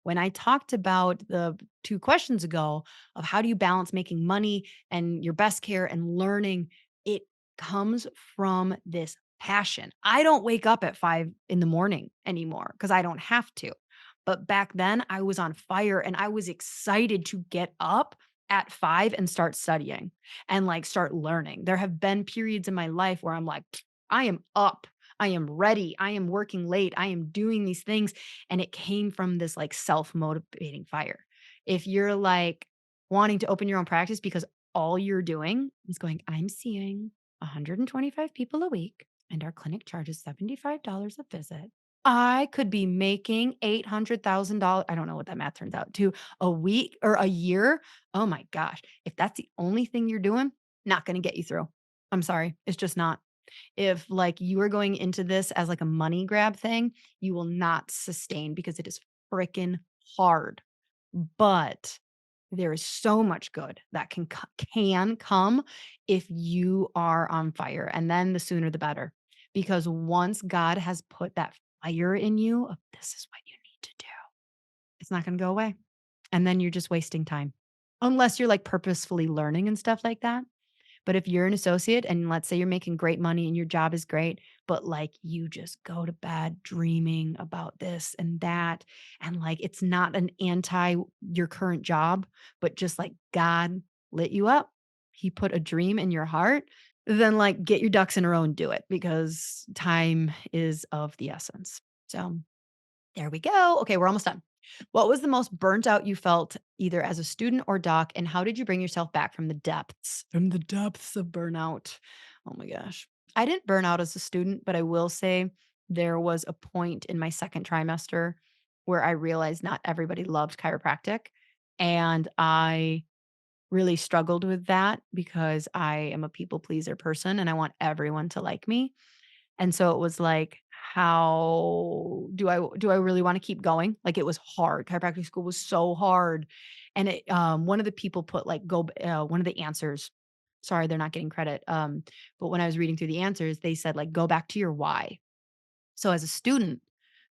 When I talked about the 2 questions ago of how do you balance making money and your best care and learning, it comes from this passion. I don't wake up at 5 in the morning anymore because I don't have to. But back then I was on fire and I was excited to get up at 5 and start studying and like start learning. There have been periods in my life where I'm like, I am up. I am ready. I am working late. I am doing these things. And it came from this like self motivating fire. If you're like wanting to open your own practice because all you're doing is going, I'm seeing 125 people a week and our clinic charges $75 a visit. I could be making $800,000. I don't know what that math turns out to a week or a year. Oh my gosh. If that's the only thing you're doing, not going to get you through. I'm sorry. It's just not. If like you are going into this as like a money grab thing, you will not sustain because it is freaking hard. But there is so much good that can come if you are on fire, and then the sooner the better. Because once God has put that fire in you of this is what you need to do, it's not going to go away. And then you're just wasting time. Unless you're like purposefully learning and stuff like that. But if you're an associate and let's say you're making great money and your job is great, but like you just go to bed dreaming about this and that, and like it's not an anti your current job, but just like God lit you up, He put a dream in your heart, then like get your ducks in a row and do it because time is of the essence. So there we go. Okay, we're almost done. What was the most burnt out you felt either as a student or doc, and how did you bring yourself back from the depths? From the depths of burnout. Oh my gosh. I didn't burn out as a student, but I will say there was a point in my second trimester where I realized not everybody loved chiropractic. And I really struggled with that because I am a people pleaser person and I want everyone to like me. And so it was like, how do I really wanna keep going? Like, it was hard. Chiropractic school was so hard. And one of the people put, like, one of the answers sorry, they're not getting credit, but when I was reading through the answers, they said, like, "Go back to your why." So as a student,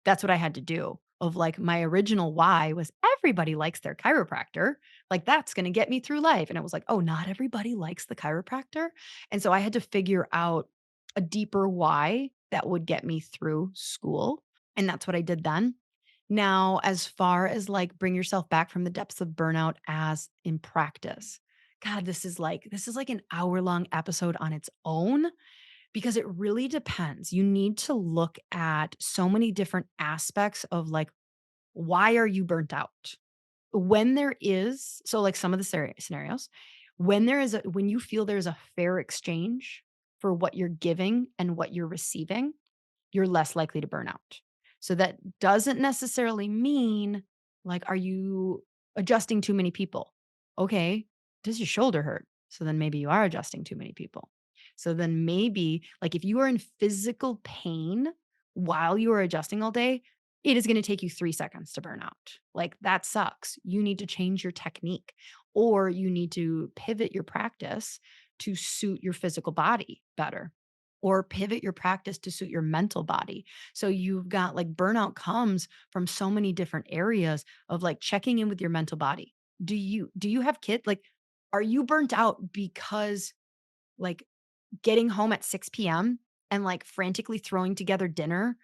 that's what I had to do. Of like my original why was everybody likes their chiropractor. Like that's going to get me through life. And I was like, oh, not everybody likes the chiropractor. And so I had to figure out a deeper why that would get me through school. And that's what I did then. Now, as far as like bring yourself back from the depths of burnout as in practice. God, this is like an hour-long episode on its own because it really depends. You need to look at so many different aspects of like, why are you burnt out? When there is, so like some of the scenarios, when you feel there's a fair exchange for what you're giving and what you're receiving, you're less likely to burn out. So that doesn't necessarily mean like, are you adjusting too many people? Okay. Does your shoulder hurt? So then maybe you are adjusting too many people. So then maybe like if you are in physical pain while you are adjusting all day, it is going to take you 3 seconds to burn out. Like that sucks. You need to change your technique or you need to pivot your practice to suit your physical body better or pivot your practice to suit your mental body. So you've got like burnout comes from so many different areas of like checking in with your mental body. Do you have kids? Like, are you burnt out because like getting home at 6 p.m. and like frantically throwing together dinner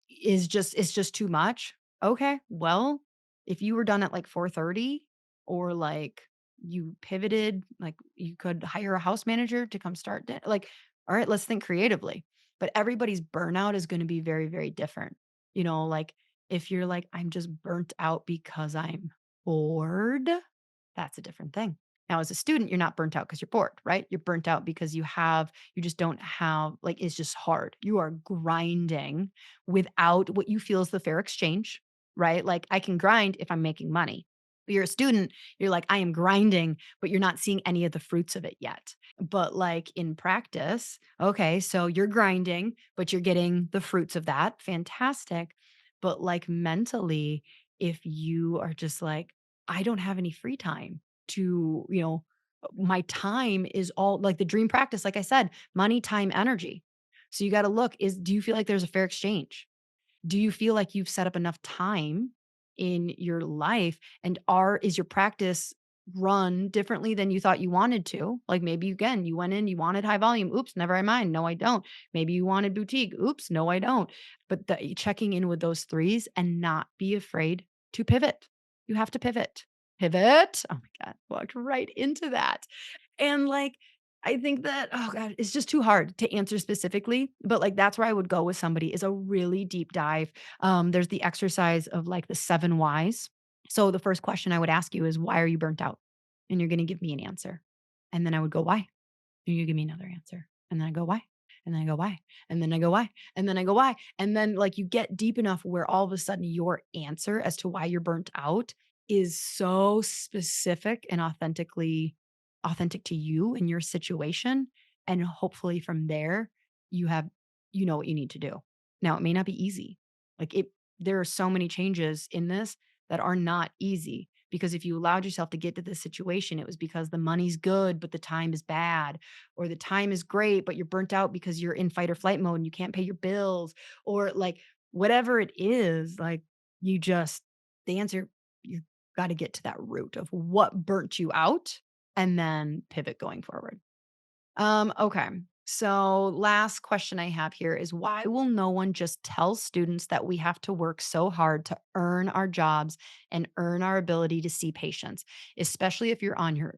is just too much? Okay. Well, if you were done at like 4:30 or like you pivoted, like you could hire a house manager to come start like all right, let's think creatively. But everybody's burnout is going to be very very different. Like if you're like I'm just burnt out because I'm bored, that's a different thing. Now, as a student, you're not burnt out because you're bored, right? You're burnt out because you just don't have, like, it's just hard. You are grinding without what you feel is the fair exchange, right? Like, I can grind if I'm making money. You're a student, you're like, I am grinding, but you're not seeing any of the fruits of it yet. But like in practice, okay, so you're grinding, but you're getting the fruits of that. Fantastic. But like mentally, if you are just like, I don't have any free time to, my time is all like the dream practice, like I said, money, time, energy. So you got to look is do you feel like there's a fair exchange? Do you feel like you've set up enough time in your life and are is your practice run differently than you thought you wanted to? Like maybe again, you went in, you wanted high volume. Oops, never mind. No, I don't. Maybe you wanted boutique. Oops, no, I don't. But checking in with those threes and not be afraid to pivot. You have to pivot. Pivot. Oh my God, walked right into that. And like, I think that, oh God, it's just too hard to answer specifically, but like that's where I would go with somebody is a really deep dive. There's the exercise of like the 7 whys. So the first question I would ask you is, why are you burnt out? And you're going to give me an answer. And then I would go, why? And you give me another answer. And then I go, why? And then I go, why? And then I go, why? And then I go, why? And then like you get deep enough where all of a sudden your answer as to why you're burnt out is so specific and authentic to you and your situation. And hopefully from there, you have, you know what you need to do. Now, it may not be easy. Like there are so many changes in this that are not easy because if you allowed yourself to get to this situation, it was because the money's good, but the time is bad, or the time is great, but you're burnt out because you're in fight or flight mode and you can't pay your bills, or like whatever it is, like you just, the answer, you got to get to that root of what burnt you out and then pivot going forward. Okay. So, last question I have here is why will no one just tell students that we have to work so hard to earn our jobs and earn our ability to see patients, especially if you're on your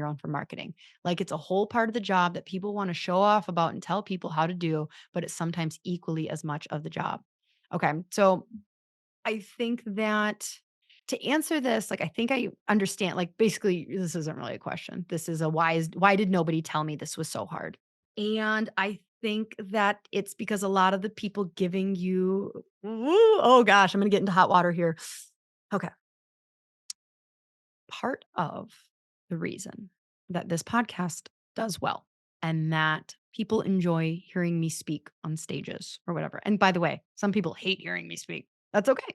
own for marketing. Like it's a whole part of the job that people want to show off about and tell people how to do, but it's sometimes equally as much of the job. Okay. So, I think that to answer this, like, I think I understand, like, basically, this isn't really a question. This is a why did nobody tell me this was so hard? And I think that it's because a lot of the people giving you, oh gosh, I'm going to get into hot water here. Okay. Part of the reason that this podcast does well and that people enjoy hearing me speak on stages or whatever. And by the way, some people hate hearing me speak. That's okay.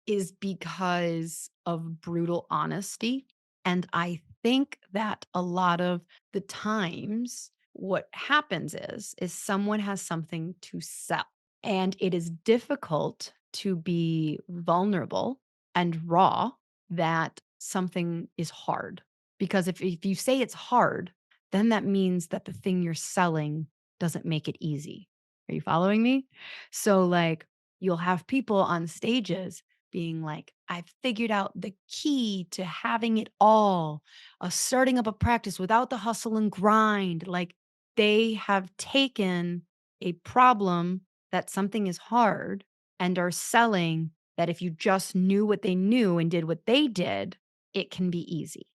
Is because of brutal honesty. And I think that a lot of the times what happens is someone has something to sell and it is difficult to be vulnerable and raw that something is hard. Because if you say it's hard, then that means that the thing you're selling doesn't make it easy. Are you following me? So, like, you'll have people on stages being like, I've figured out the key to having it all, starting up a practice without the hustle and grind. Like, they have taken a problem that something is hard and are selling that if you just knew what they knew and did what they did, it can be easy.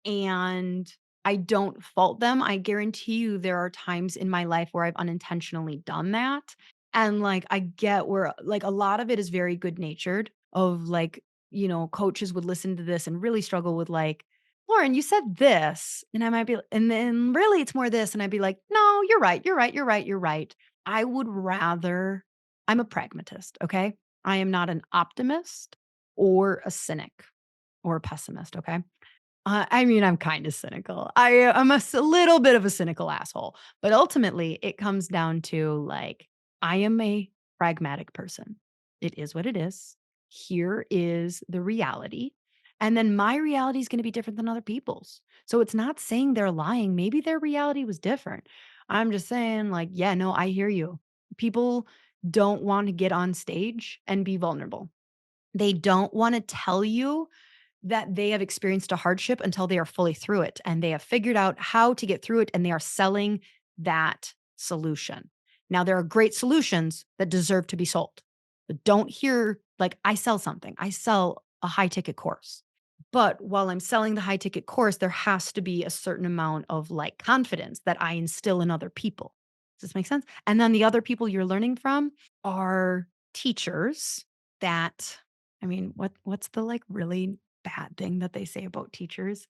And I don't fault them. I guarantee you there are times in my life where I've unintentionally done that. And like I get where like a lot of it is very good natured of like, coaches would listen to this and really struggle with like, Lauren, you said this. And I might be, and then really it's more this. And I'd be like, no, you're right. You're right. You're right. You're right. I would rather, I'm a pragmatist. Okay. I am not an optimist or a cynic or a pessimist. Okay. I mean, I'm kind of cynical. I'm a little bit of a cynical asshole, but ultimately, it comes down to like, I am a pragmatic person. It is what it is. Here is the reality. And then my reality is going to be different than other people's. So it's not saying they're lying. Maybe their reality was different. I'm just saying, like, yeah, no, I hear you. People don't want to get on stage and be vulnerable. They don't want to tell you that they have experienced a hardship until they are fully through it and they have figured out how to get through it and they are selling that solution. Now, there are great solutions that deserve to be sold, but don't hear like I sell something, I sell a high ticket course. But while I'm selling the high ticket course, there has to be a certain amount of like confidence that I instill in other people. Does this make sense? And then the other people you're learning from are teachers that, I mean, what's the like really bad thing that they say about teachers.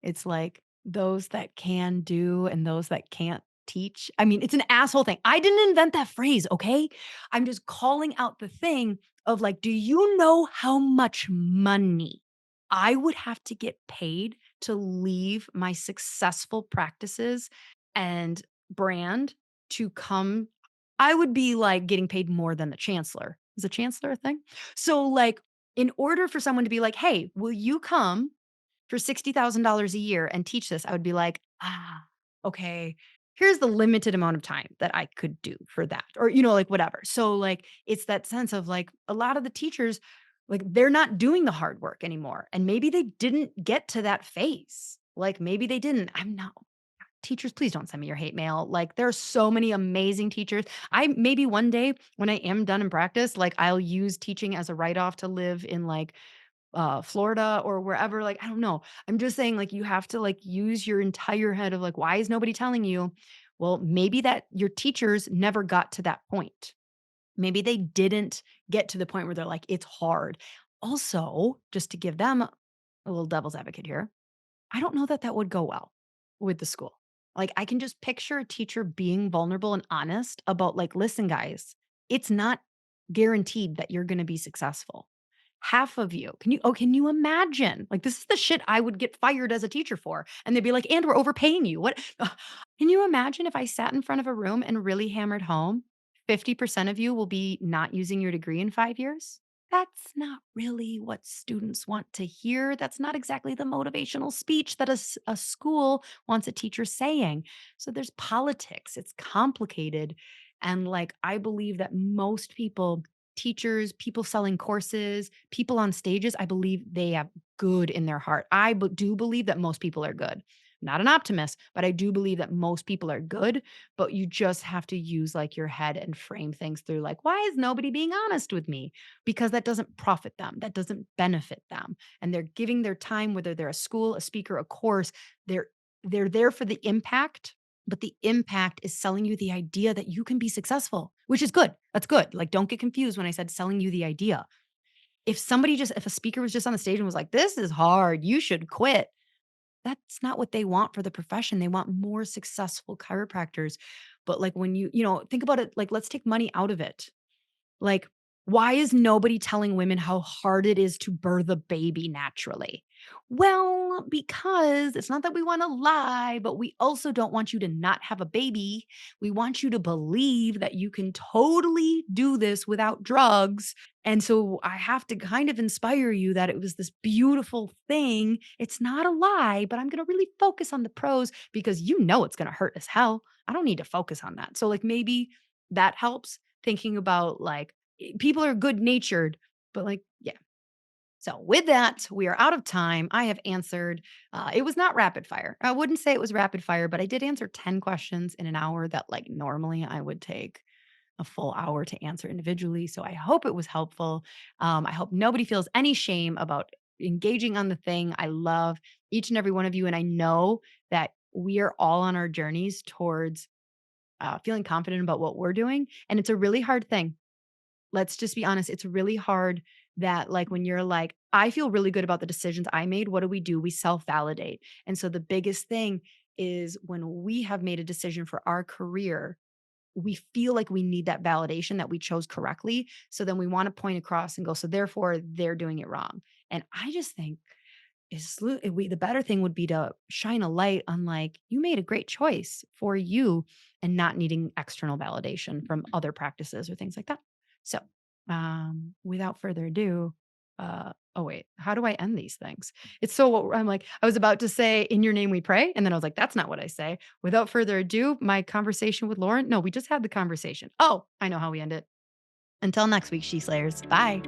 It's like those that can do and those that can't teach. I mean, it's an asshole thing. I didn't invent that phrase, okay? I'm just calling out the thing of like, do you know how much money I would have to get paid to leave my successful practices and brand to come? I would be like getting paid more than the chancellor. Is the chancellor a thing? So, like, in order for someone to be like, hey, will you come for $60,000 a year and teach this? I would be like, okay, here's the limited amount of time that I could do for that, or, like whatever. So, like, it's that sense of like a lot of the teachers, like, they're not doing the hard work anymore. And maybe they didn't get to that phase. Like, maybe they didn't. I'm not. Teachers, please don't send me your hate mail. Like, there are so many amazing teachers. I maybe one day when I am done in practice, like, I'll use teaching as a write off to live in like Florida or wherever, like, I don't know. I'm just saying, like, you have to, like, use your entire head of, like, why is nobody telling you? Well, maybe that your teachers never got to that point. Maybe they didn't get to the point where they're like, "It's hard." Also, just to give them a little devil's advocate here, I don't know that that would go well with the school. Like, I can just picture a teacher being vulnerable and honest about, like, "Listen, guys, it's not guaranteed that you're gonna be successful. Half of you can you imagine? Like, this is the shit I would get fired as a teacher for, and they'd be like, "And we're overpaying you." What can you imagine if I sat in front of a room and really hammered home, 50% of you will be not using your degree in 5 years? That's not really what students want to hear. That's not exactly the motivational speech that a school wants a teacher saying. So there's politics. It's complicated. And like, I believe that most people, teachers, people selling courses, people on stages, I believe they have good in their heart. Do believe that most people are good. Not an optimist, but I do believe that most people are good, but you just have to use like your head and frame things through like, why is nobody being honest with me? Because that doesn't profit them, that doesn't benefit them, and they're giving their time, whether they're a school, a speaker, a course, they're they're there for the impact, but the impact is selling you the idea that you can be successful, which is good. That's good. Like, don't get confused when I said selling you the idea. If a speaker was just on the stage and was like, "This is hard, you should quit," that's not what they want for the profession. They want more successful chiropractors. But like when think about it, like let's take money out of it. Like, why is nobody telling women how hard it is to birth a baby naturally? Well, because it's not that we want to lie, but we also don't want you to not have a baby. We want you to believe that you can totally do this without drugs. And so I have to kind of inspire you that it was this beautiful thing. It's not a lie, but I'm going to really focus on the pros because it's going to hurt as hell. I don't need to focus on that. So, like, maybe that helps thinking about like people are good natured, but like, yeah. So with that, we are out of time. I have answered. It was not rapid fire. I wouldn't say it was rapid fire, but I did answer 10 questions in an hour that like normally I would take a full hour to answer individually. So I hope it was helpful. I hope nobody feels any shame about engaging on the thing. I love each and every one of you. And I know that we are all on our journeys towards feeling confident about what we're doing. And it's a really hard thing. Let's just be honest. It's really hard that, like, when you're like, I feel really good about the decisions I made. What do? We self validate. And so the biggest thing is when we have made a decision for our career, we feel like we need that validation that we chose correctly. So then we want to point across and go, so therefore they're doing it wrong. And I just think the better thing would be to shine a light on like you made a great choice for you and not needing external validation from other practices or things like that. So, without further ado, oh wait, how do I end these things? It's so I'm like I was about to say in your name we pray and then I was like that's not what I say. Without further ado, my conversation with Lauren. No, we just had the conversation. Oh, I know how we end it. Until next week, She Slayers. Bye.